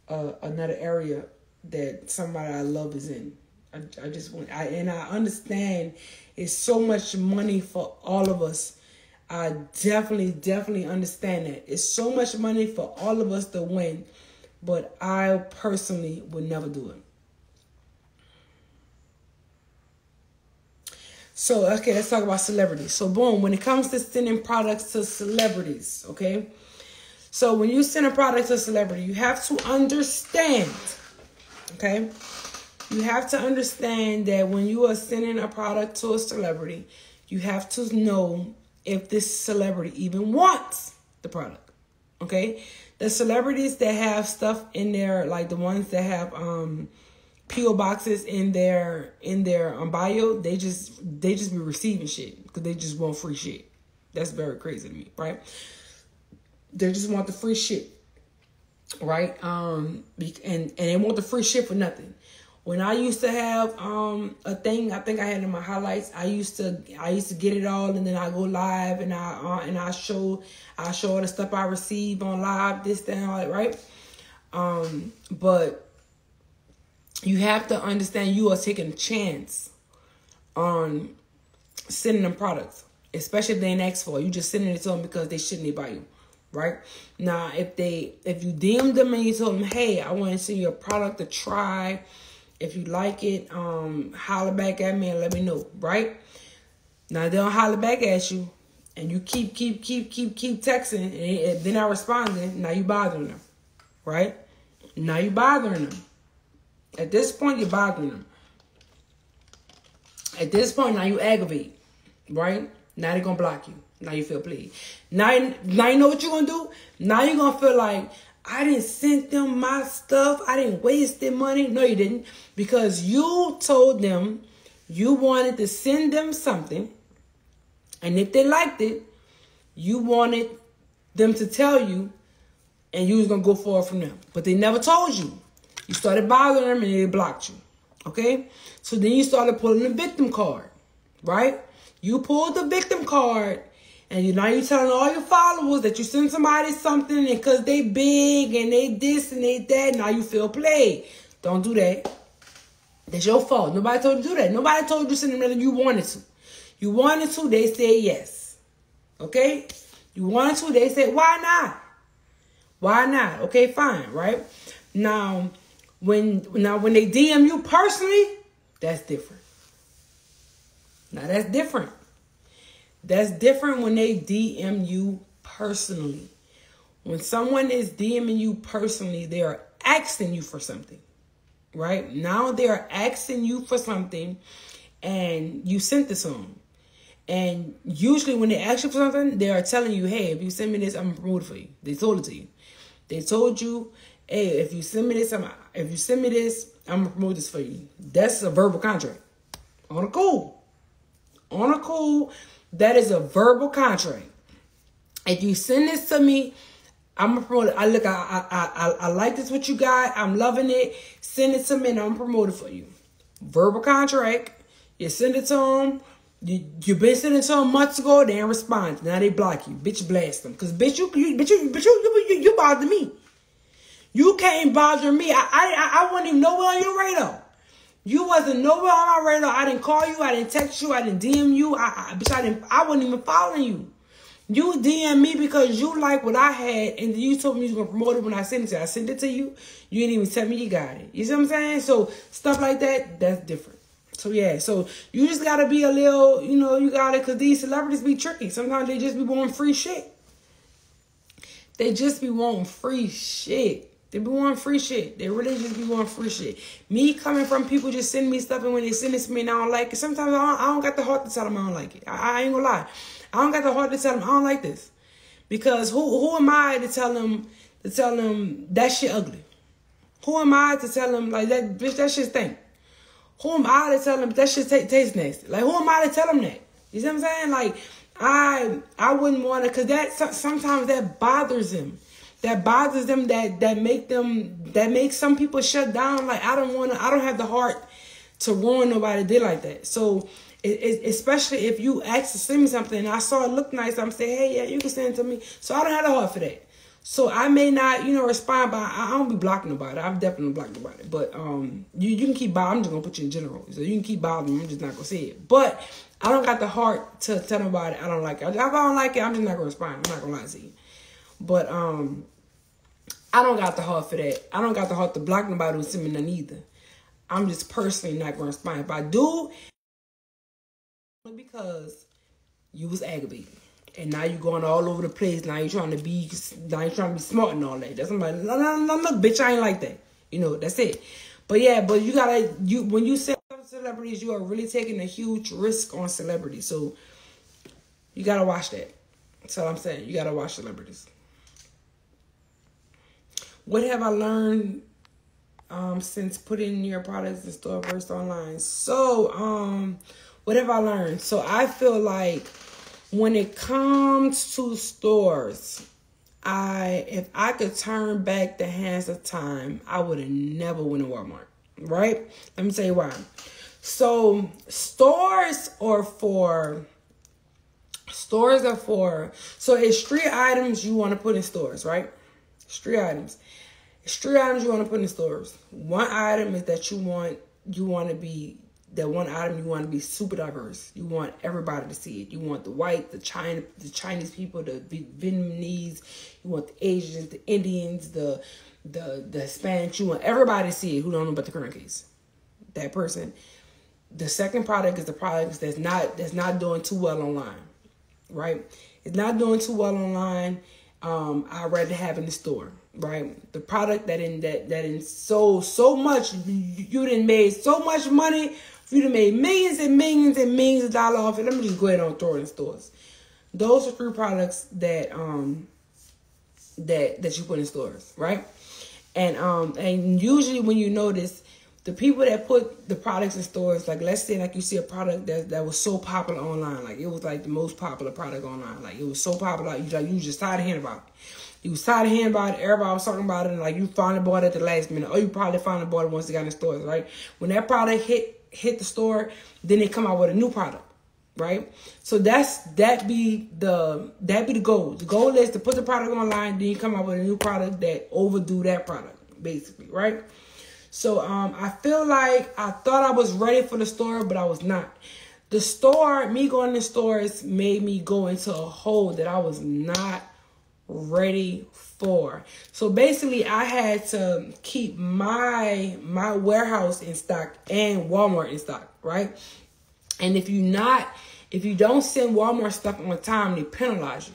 another area that somebody I love is in. I just want, and I understand it's so much money for all of us. I definitely understand that. It's so much money for all of us to win, but I personally would never do it. So, okay, let's talk about celebrities. So, boom, when it comes to sending products to celebrities, okay? So, when you send a product to a celebrity, you have to understand, okay? You have to understand that when you are sending a product to a celebrity, you have to know if this celebrity even wants the product, okay? The celebrities that have stuff in there, like the ones that have P.O. boxes in their bio, they just be receiving shit because they just want free shit. That's very crazy to me, right? They just want the free shit, right? And they want the free shit for nothing. When I used to have a thing, I think I had in my highlights. I used to get it all, and then I go live and I show all the stuff I receive on live, this, that, and all that, right? But you have to understand you are taking a chance on sending them products, especially if they ain't asked for it. You just sending it to them because they shouldn't buy you, right? Now, if you DM them and you told them, hey, I want to send you a product to try. If you like it, holler back at me and let me know, right? Now, they'll holler back at you, and you keep texting, and they're not responding. Now you bothering them, right? Now you bothering them. At this point, you're bothering them. At this point, now you aggravate, right? Now they're going to block you. Now you feel played. Now you know what you're going to do? Now you're going to feel like, I didn't send them my stuff. I didn't waste their money. No, you didn't. Because you told them you wanted to send them something. And if they liked it, you wanted them to tell you. And you was going to go forward from them. But they never told you. You started bothering them and they blocked you. Okay? So then you started pulling the victim card. Right? You pulled the victim card. And now you're telling all your followers that you send somebody something and because they big and they this and they that, now you feel played. Don't do that. That's your fault. Nobody told you to do that. Nobody told you to send them that you wanted to. You wanted to, they said yes. Okay? You wanted to, they said, why not? Why not? Okay, fine, right? Now, when they DM you personally, that's different. Now, that's different. That's different when they DM you personally. When someone is DMing you personally, they are asking you for something, right? Now they are asking you for something and you sent this to them. And usually when they ask you for something, they are telling you, hey, if you send me this, I'm going to promote it for you. They told it to you. They told you, hey, if you send me this, I'm going to promote this for you. That's a verbal contract. On a cool. That is a verbal contract. If you send this to me, I'm gonna promote it. I like this what you got. I'm loving it. Send it to me and I'm gonna promote it for you. Verbal contract. You send it to them. You've been sending it to them months ago. They ain't respond. Now they block you. Bitch, blast them. Cause bitch, you bother me. You can't bother me. I wasn't even nowhere on your radar. You wasn't nowhere on my radar. I didn't call you. I didn't text you. I didn't DM you. I wasn't even following you. You DM me because you like what I had, and you told me you was going to promote it when I sent it to you. I sent it to you. You didn't even tell me you got it. You see what I'm saying? So, stuff like that, that's different. So, yeah. So, you just got to be a little, you got to, because these celebrities be tricky. Sometimes they just be wanting free shit. They just be wanting free shit. They be wanting free shit. They really just be wanting free shit. Me coming from people just sending me stuff, and when they send it to me and I don't like it, sometimes I don't got the heart to tell them I don't like it. I ain't gonna lie. I don't got the heart to tell them I don't like this. Because who am I to tell them that shit ugly? Who am I to tell them like that bitch that shit stink? Who am I to tell them that shit tastes nasty? Like who am I to tell them that? You see what I'm saying? Like I wouldn't want to, cause that sometimes that bothers them. that bothers them, that make some people shut down. Like, I don't have the heart to ruin nobody did like that. So especially if you ask to send me something and I saw it look nice, I'm saying, hey, yeah, you can send it to me. So I don't have the heart for that. So I may not, respond, but I don't be blocking nobody. I've definitely blocked nobody. But you can keep bothering. I'm just gonna put you in general. So you can keep bothering me. I'm just not gonna say it. But I don't got the heart to tell nobody I don't like it. If I don't like it, I'm just not gonna respond. I'm not gonna lie to you. But I don't got the heart for that. I don't got the heart to block nobody who send me none either. I'm just personally not gonna respond. If I do, because you was aggravating. And now you're going all over the place. Now you're trying to be smart and all that. That's somebody. No, bitch, I ain't like that. That's it. But yeah, but when you say celebrities, you are really taking a huge risk on celebrities. So you gotta watch that. That's all I'm saying. You gotta watch celebrities. What have I learned since putting your products in store versus online? So what have I learned? So I feel like when it comes to stores, if I could turn back the hands of time, I would have never went to Walmart, right? Let me tell you why. So stores are for, so it's 3 items you want to put in stores, right? It's 3 items. It's 3 items you want to put in stores. One item is that you want to be super diverse. You want everybody to see it. You want the white, the Chinese people, the Vietnamese. You want the Asians, the Indians, the Hispanics. You want everybody to see it who don't know about the current case. That person. The second product is the product that's not doing too well online, right? It's not doing too well online. I'd rather have in the store, right? The product that in so much, you done made so much money. You done made millions and millions and millions of dollars off it. Let me just go ahead and throw it in stores. Those are 3 products that you put in stores, right? And usually when you notice, the people that put the products in stores, like let's say like you see a product that was so popular online, like it was like the most popular product online, like it was so popular, you just tired of hearing about it. You was tired of hearing about it, everybody was talking about it, and like you finally bought it at the last minute, or you probably finally bought it once it got in the stores, right? When that product hit the store, then they come out with a new product, right? So that be the goal. The goal is to put the product online, then you come out with a new product that overdo that product, basically, right? So I feel like I thought I was ready for the store, but I was not. The store, me going to stores made me go into a hole that I was not ready for. So basically I had to keep my warehouse in stock and Walmart in stock, right? And if you don't send Walmart stuff on time, they penalize you,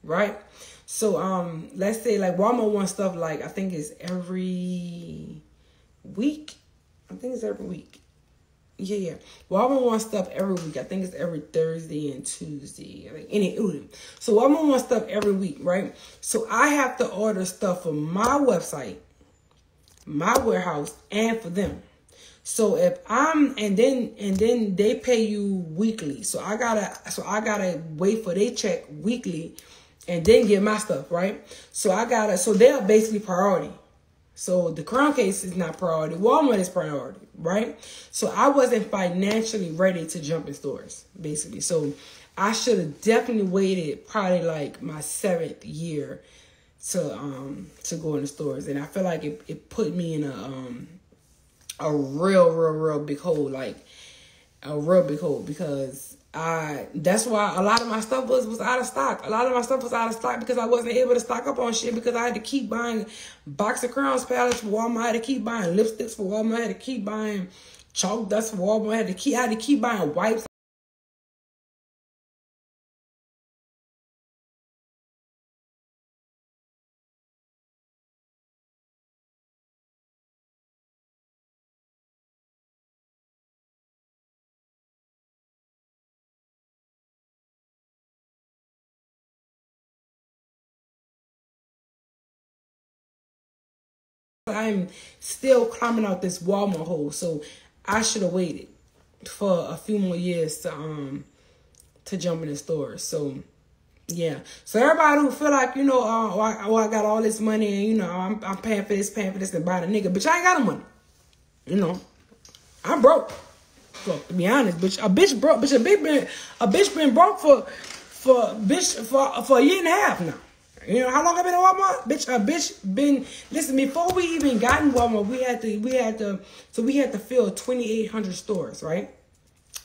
right? So let's say like Walmart wants stuff like I think it's every week. I think it's every week. Yeah. Walmart wants stuff every week. I think it's every Thursday and Tuesday. So Walmart wants stuff every week, right? So I have to order stuff for my website, my warehouse, and for them. So if and then they pay you weekly. So I gotta wait for their check weekly and then get my stuff, right? So they're basically priority. So the Crown case is not priority. Walmart is priority, right? So I wasn't financially ready to jump in stores, basically. So I should have definitely waited probably like my 7th year to go in the stores. And I feel like it put me in a real big hole, like a real big hole, because that's why a lot of my stuff was out of stock. A lot of my stuff was out of stock because I wasn't able to stock up on shit, because I had to keep buying Boxycharms Palette for Walmart. I had to keep buying lipsticks for Walmart. I had to keep buying chalk dust for Walmart. I had to keep buying wipes. I'm still climbing out this Walmart hole, so I should have waited for a few more years to jump in the stores. So Yeah. So everybody who feel like, you know, I got all this money and, you know, I'm paying for this, and buying a nigga. Bitch, I ain't got no money. You know, I'm broke. So, to be honest, bitch, a bitch broke. Bitch, a bitch been broke for a year and a half now. You know how long I been in Walmart? Bitch, a bitch been. Listen, before we even got in Walmart, we had to fill 2,800 stores, right?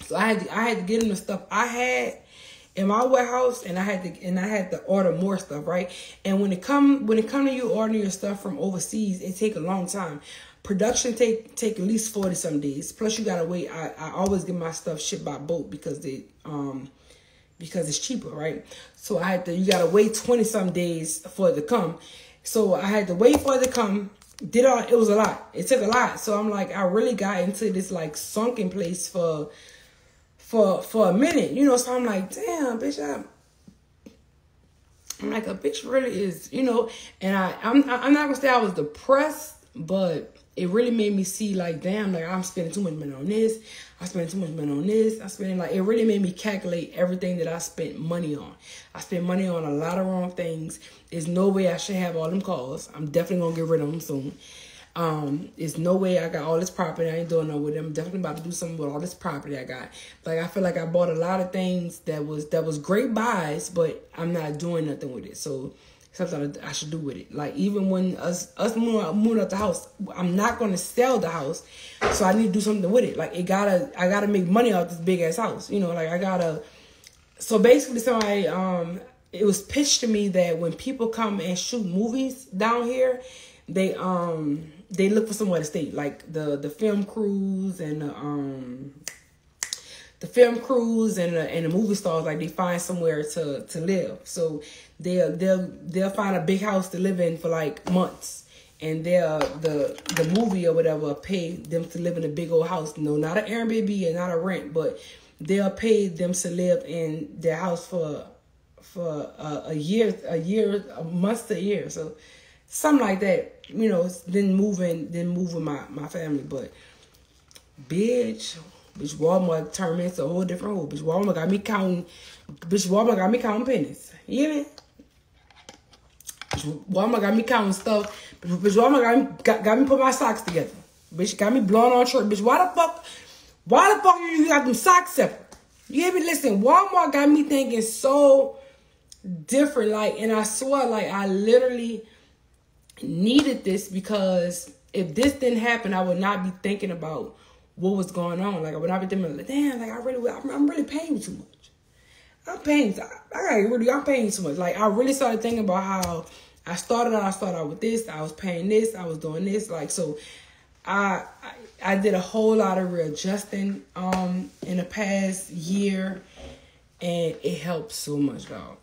So I had to get them the stuff I had in my warehouse, and I had to order more stuff, right? And when it come to you ordering your stuff from overseas, it take a long time. Production take at least 40 some days. Plus you gotta wait. I always get my stuff shipped by boat because it's cheaper, right? So you gotta wait 20 some days for it to come. So I had to wait for it to come. It was a lot. It took a lot. So I'm like, I really got into this like sunken place for a minute, you know. So I'm like, damn, bitch, I'm like, a bitch really is, you know. And I'm not gonna say I was depressed, but it really made me see like, damn, like I'm spending too much money on this. I'm spending too much money on this. It really made me calculate everything that I spent money on. I spent money on a lot of wrong things. There's no way I should have all them cars. I'm definitely gonna get rid of them soon. There's no way I got all this property. I ain't doing no with them. I'm definitely about to do something with all this property I got. Like, I feel like I bought a lot of things that was great buys, but I'm not doing nothing with it. So something I should do with it. Like, even when us moving out the house, I'm not gonna sell the house, so I need to do something with it. Like, I gotta make money out this big ass house. You know, like I gotta. So basically, it was pitched to me that when people come and shoot movies down here, they look for somewhere to stay. Like the film crews and the movie stars, like they find somewhere to live. So they'll find a big house to live in for like months, and the movie or whatever pay them to live in a big old house. No, not an Airbnb and not a rent, but they'll pay them to live in their house for a year, a month to a year. So something like that, you know. Then move with my family. But bitch, Walmart turned me into a whole different hole. Bitch, Walmart got me counting pennies. You hear me? Bitch, Walmart got me counting stuff. Bitch, Walmart got me put my socks together. Bitch, got me blowing on shirt. Bitch, why the fuck you got them socks separate? You hear me? Listen, Walmart got me thinking so different. Like, and I swear, like, I literally needed this, because if this didn't happen, I would not be thinking about what was going on. Like, I would not be thinking like, damn, like I'm really paying too much. I'm paying too much. Like, I really started thinking about how I started out with this. I was paying this. I was doing this. Like, so I did a whole lot of readjusting in the past year, and it helped so much, dog.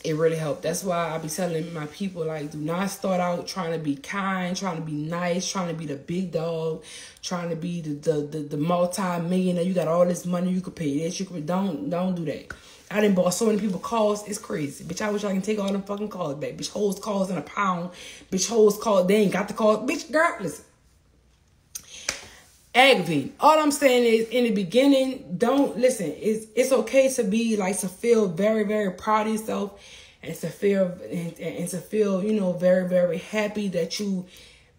It really helped. That's why I be telling my people, like, do not start out trying to be kind, trying to be nice, trying to be the big dog, trying to be the multi-millionaire. You got all this money, you could pay this, don't do that. I done bought so many people calls, it's crazy. Bitch, I wish I can take all them fucking calls back. Bitch, hoes calls in a pound. Bitch, hoes call, they ain't got the call. Bitch, girl, listen. Aggravating. All I'm saying is, in the beginning, don't listen. It's okay to be like, to feel very, very proud of yourself, and to feel, you know, very, very happy that you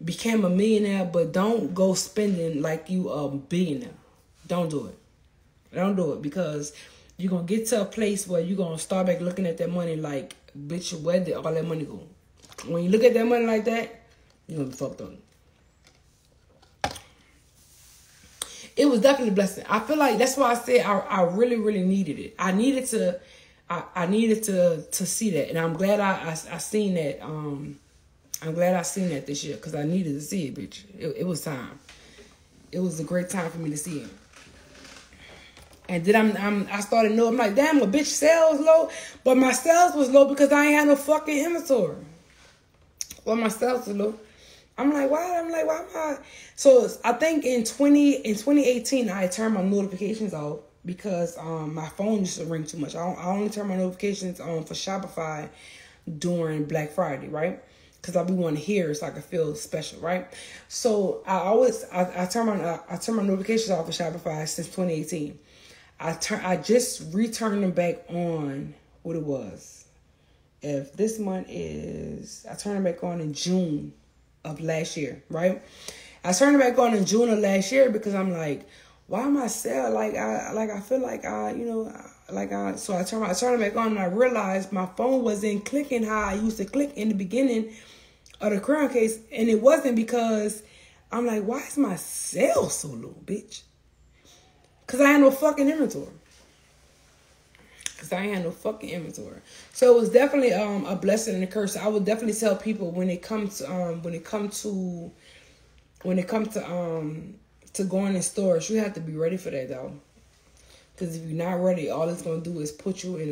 became a millionaire. But don't go spending like you a billionaire. Don't do it. Don't do it, because you're gonna get to a place where you're gonna start back looking at that money like, bitch, where did all that money go? When you look at that money like that, you're gonna be fucked up. It was definitely a blessing. I feel like that's why I said I really, really needed it. I needed to see that, and I'm glad I seen that. I'm glad I seen that this year, because I needed to see it, bitch. It was time. It was a great time for me to see it. And then I started knowing, I'm like, damn, my bitch sales low, but my sales was low because I ain't had no fucking inventory. Well, my sales was low. I'm like, why am I? So I think in 2018, I turned my notifications off because my phone used to ring too much. I only turn my notifications on for Shopify during Black Friday, right? Because I be wanting to hear so I can feel special, right? So I turn my notifications off for Shopify since 2018. I just returned them back on. what it was. If this month is, I turned it back on in June of last year, right? I turned it back on in June of last year because I'm like, why am I sell? I feel like so I turned it back on and I realized my phone wasn't clicking how I used to click in the beginning of the crown case. And it wasn't because I'm like, why is my sale so low, bitch? Because I had no fucking inventory. So it was definitely a blessing and a curse. I would definitely tell people when it comes to going in stores, you have to be ready for that though. Because if you're not ready, all it's gonna do is put you in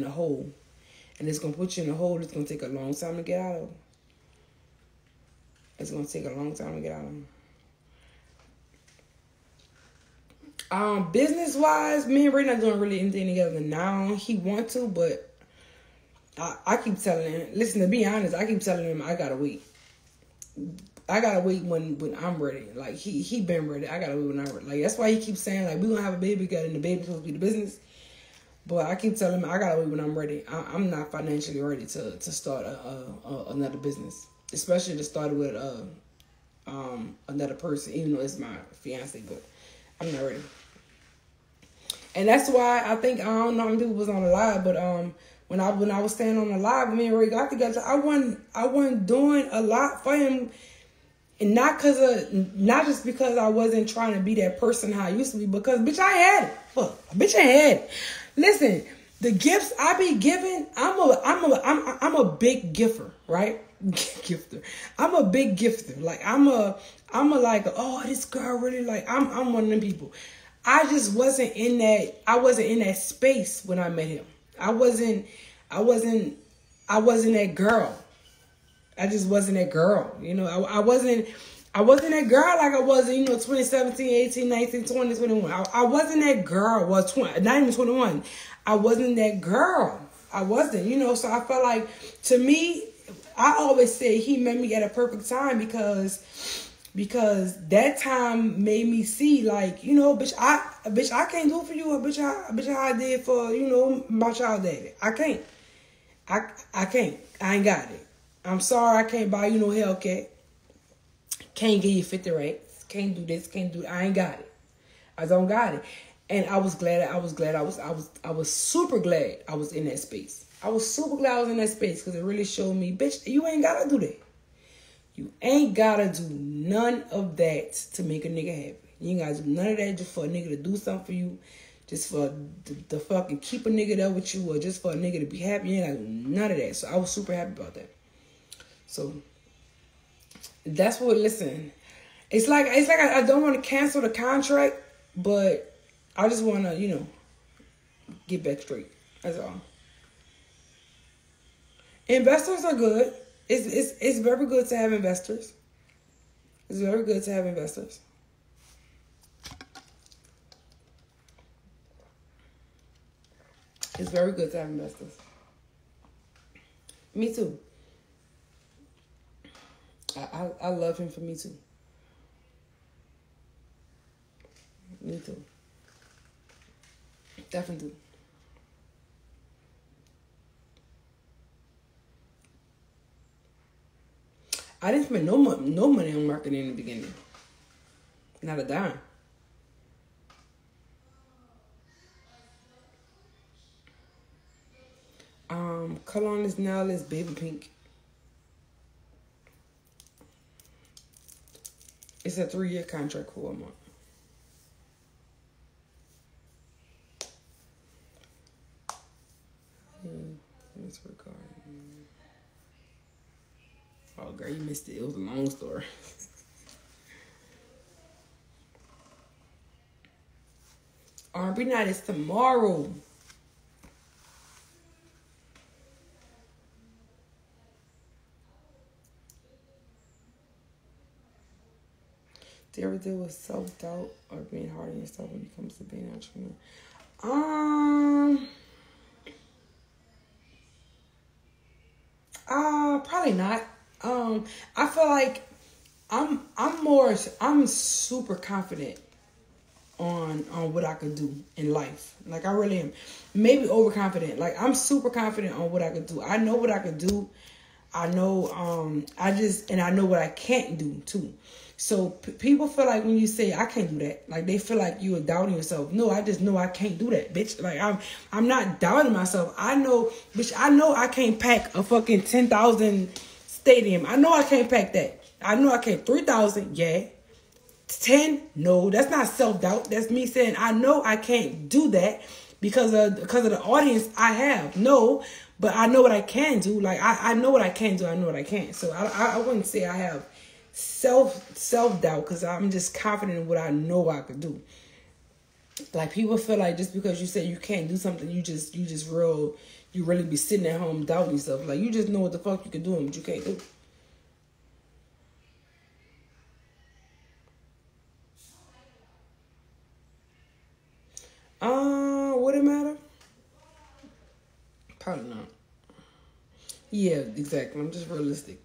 a hole, and it's gonna put you in a hole. It's gonna take a long time to get out of. Business wise, me and Ray not doing really anything together now. He want to, but I keep telling him. Listen, to be honest, I keep telling him I gotta wait. I gotta wait when I'm ready. Like he been ready. I gotta wait when I'm ready. Like that's why he keeps saying like we gonna have a baby together and the baby's supposed to be the business. But I keep telling him I gotta wait when I'm ready. I'm not financially ready to start another business, especially to start with another person. Even though it's my fiance, but I'm not ready. And that's why I think I don't know how many people was on the live, but when I was staying on the live, me and Ray got together. I wasn't doing a lot for him. And not just because I wasn't trying to be that person how I used to be, because bitch I had it. Fuck, bitch I had it. Listen, the gifts I be giving, I'm a big giver, right? Gifter. I'm a big gifter. Like I'm a like, oh, this girl really like I'm one of them people. I just wasn't in that space when I met him. I wasn't that girl. I just wasn't that girl. You know, I wasn't that girl like I was in, 2017, 18, 19, 20, 21. I wasn't that girl. Well, 20, not even 21. I wasn't that girl. I wasn't, so I felt like, to me, I always say he met me at a perfect time because that time made me see, like, bitch, I can't do for you, bitch, I did for, my child daddy. I can't. I can't. I ain't got it. I'm sorry, I can't buy you no Hellcat. Can't give you 50 racks. Can't do this. Can't do that. I ain't got it. I don't got it. And I was glad. I was super glad I was in that space. I was super glad I was in that space because it really showed me, bitch, you ain't gotta do that. You ain't gotta do none of that to make a nigga happy. You ain't gotta do none of that just for a nigga to do something for you. Just for the fucking keep a nigga there with you, or just for a nigga to be happy. You ain't gotta do none of that. So I was super happy about that. So that's what, listen, it's like I don't want to cancel the contract, but I just want to, get back straight. That's all. Investors are good. It's very good to have investors. It's very good to have investors. It's very good to have investors. Me too. I love him for me too. Me too. Definitely do. I didn't spend no money on marketing in the beginning. Not a dime. Color on this nail is baby pink. It's a 3-year contract for a month. Let's record. Oh, girl, you missed it. It was a long story. R&B night is tomorrow. Do you ever deal with self-doubt or being hard on yourself when it comes to being an entrepreneur? Probably not. I feel like I'm super confident on what I could do in life. Like, I really am. Maybe overconfident. Like, I'm super confident on what I could do. I know what I could do. I know, I know what I can't do too. So people feel like when you say I can't do that, like they feel like you are doubting yourself. No, I just know I can't do that, bitch. Like I'm not doubting myself. I know, bitch. I know I can't pack a fucking 10,000 stadium. I know I can't pack that. I know I can't 3,000. Yeah. 10? No, that's not self-doubt. That's me saying I know I can't do that because of the audience I have. No, but I know what I can do. Like I know what I can do. I know what I can't. So I wouldn't say I have self-doubt because I'm just confident in what I know I could do. Like, people feel like just because you say you can't do something, you really be sitting at home doubting yourself. Like, you just know what the fuck you can do and what you can't do. Would it matter? Probably not. Yeah, exactly. I'm just realistic.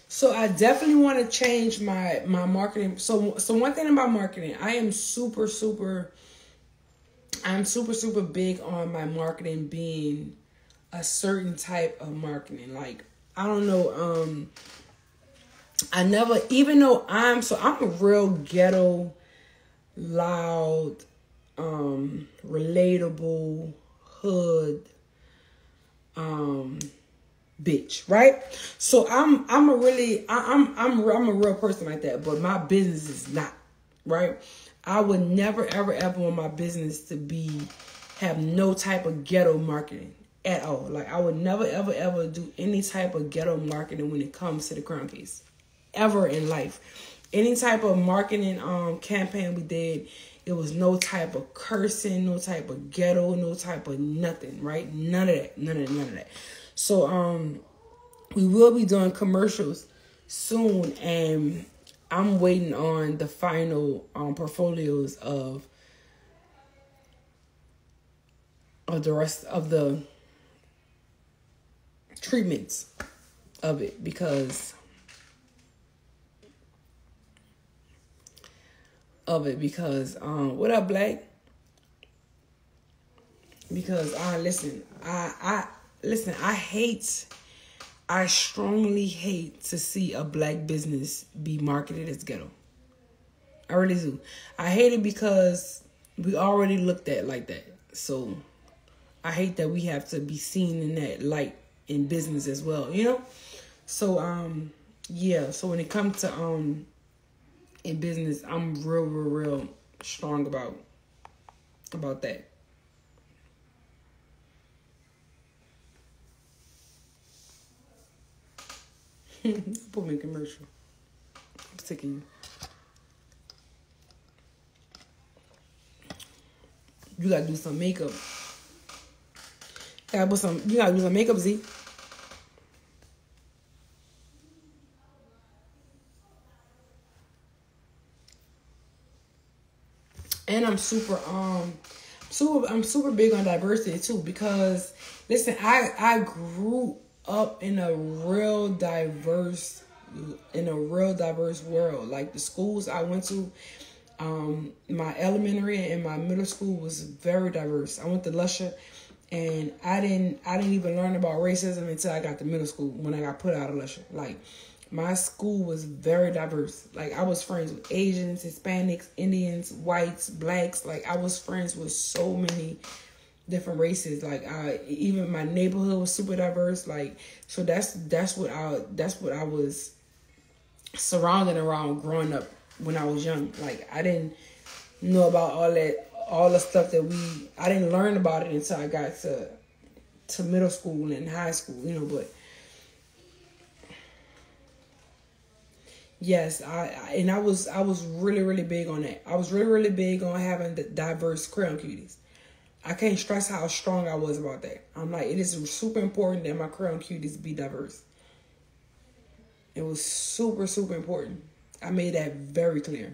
So I definitely want to change my marketing. So one thing about marketing, I'm super big on my marketing being a certain type of marketing. Like, I don't know, I never, even though I'm a real ghetto, loud, relatable, hood, bitch, right? So I'm a real person like that, but my business is not, right? I would never ever want my business to have no type of ghetto marketing at all. Like, I would never ever do any type of ghetto marketing when it comes to the crown case, ever in life. Any type of marketing campaign we did, it was no type of cursing, no type of ghetto, no type of nothing, right? None of that. So we will be doing commercials soon, and I'm waiting on the final portfolios of the rest of the treatments of it, because what up, Black? Because I strongly hate to see a black business be marketed as ghetto. I really do. I hate it because we already looked at like that. So I hate that we have to be seen in that light in business as well, you know? So yeah, so when it comes to in business, I'm real strong about that. Put me in commercial. I'm sick of you. You gotta do some makeup. You gotta do some makeup, Z. And I'm super big on diversity too, because listen, I grew up in a real diverse world. Like, the schools I went to, my elementary and my middle school was very diverse. I went to Lusher, and I didn't even learn about racism until I got to middle school, when I got put out of Lusher. Like, my school was very diverse. Like, I was friends with Asians, Hispanics, Indians, whites, blacks. Like, I was friends with so many different races. Like, even my neighborhood was super diverse. Like, so that's what I was surrounded around growing up when I was young. Like, I didn't know about all the stuff that I didn't learn about it until I got to middle school and high school, you know. But yes, I was really big on that. I was really big on having the diverse crayon cuties. I can't stress how strong I was about that. I'm like, it is super important that my crayon cuties be diverse. It was super important. I made that very clear.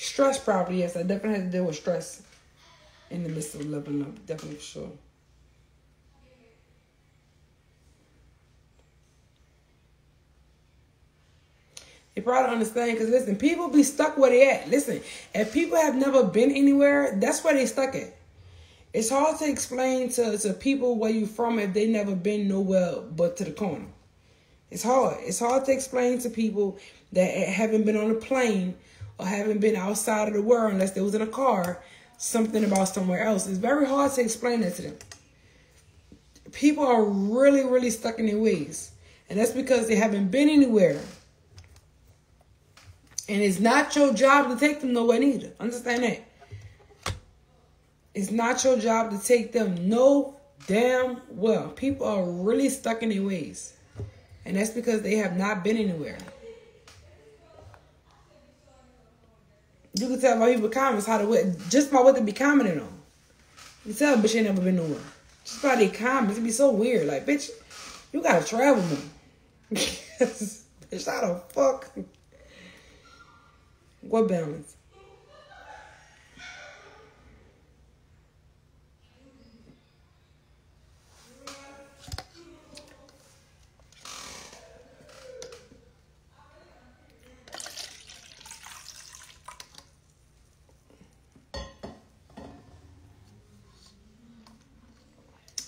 Stress probably, yes. I definitely had to deal with stress in the midst of leveling up. Definitely for sure. You probably understand because, listen, people be stuck where they at. Listen, if people have never been anywhere, that's where they stuck at. It's hard to explain to people where you from if they never been nowhere but to the corner. It's hard. It's hard to explain to people that haven't been on a plane or haven't been outside of the world unless they was in a car, something about somewhere else. It's very hard to explain that to them. People are really, really stuck in their ways. And that's because they haven't been anywhere. And it's not your job to take them nowhere neither. Understand that. It's not your job to take them no damn well. People are really stuck in their ways. And that's because they have not been anywhere. You can tell by people's comments just by what they be commenting on. You can tell a bitch ain't never been nowhere. Just by their comments, it be so weird. Like, bitch, you gotta travel more. Bitch, how the fuck? What balance?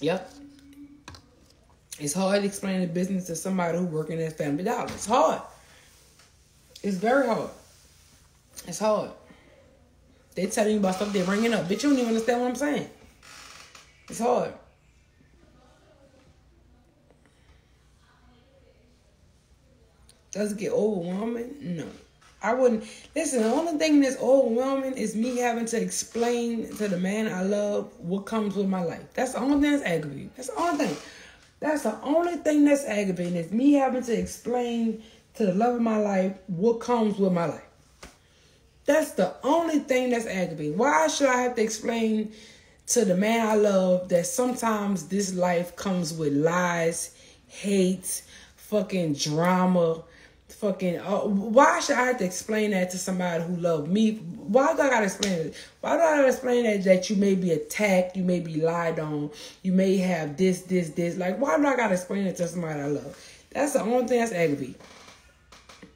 Yep. It's hard to explain the business to somebody who working at Family Dollar. It's hard. It's very hard. It's hard. They telling you about stuff they're bringing up. Bitch, you don't even understand what I'm saying. It's hard. Does it get overwhelming? No. I wouldn't. Listen, the only thing that's overwhelming is me having to explain to the man I love what comes with my life. That's the only thing that's aggravating. That's the only thing. That's the only thing that's aggravating is me having to explain to the love of my life what comes with my life. That's the only thing that's aggravating. Why should I have to explain to the man I love that sometimes this life comes with lies, hate, fucking drama, fucking... why should I have to explain that to somebody who loves me? Why do I gotta explain it? Why do I gotta explain that you may be attacked, you may be lied on, you may have this. Like, why do I gotta explain it to somebody I love? That's the only thing that's aggravating.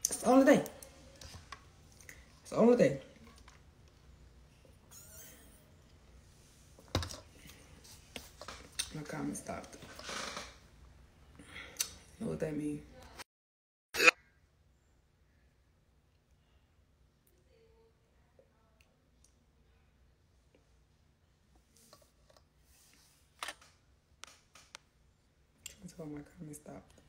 That's the only thing. The only thing. My comment stopped. You know what that means? That's why my comment stopped.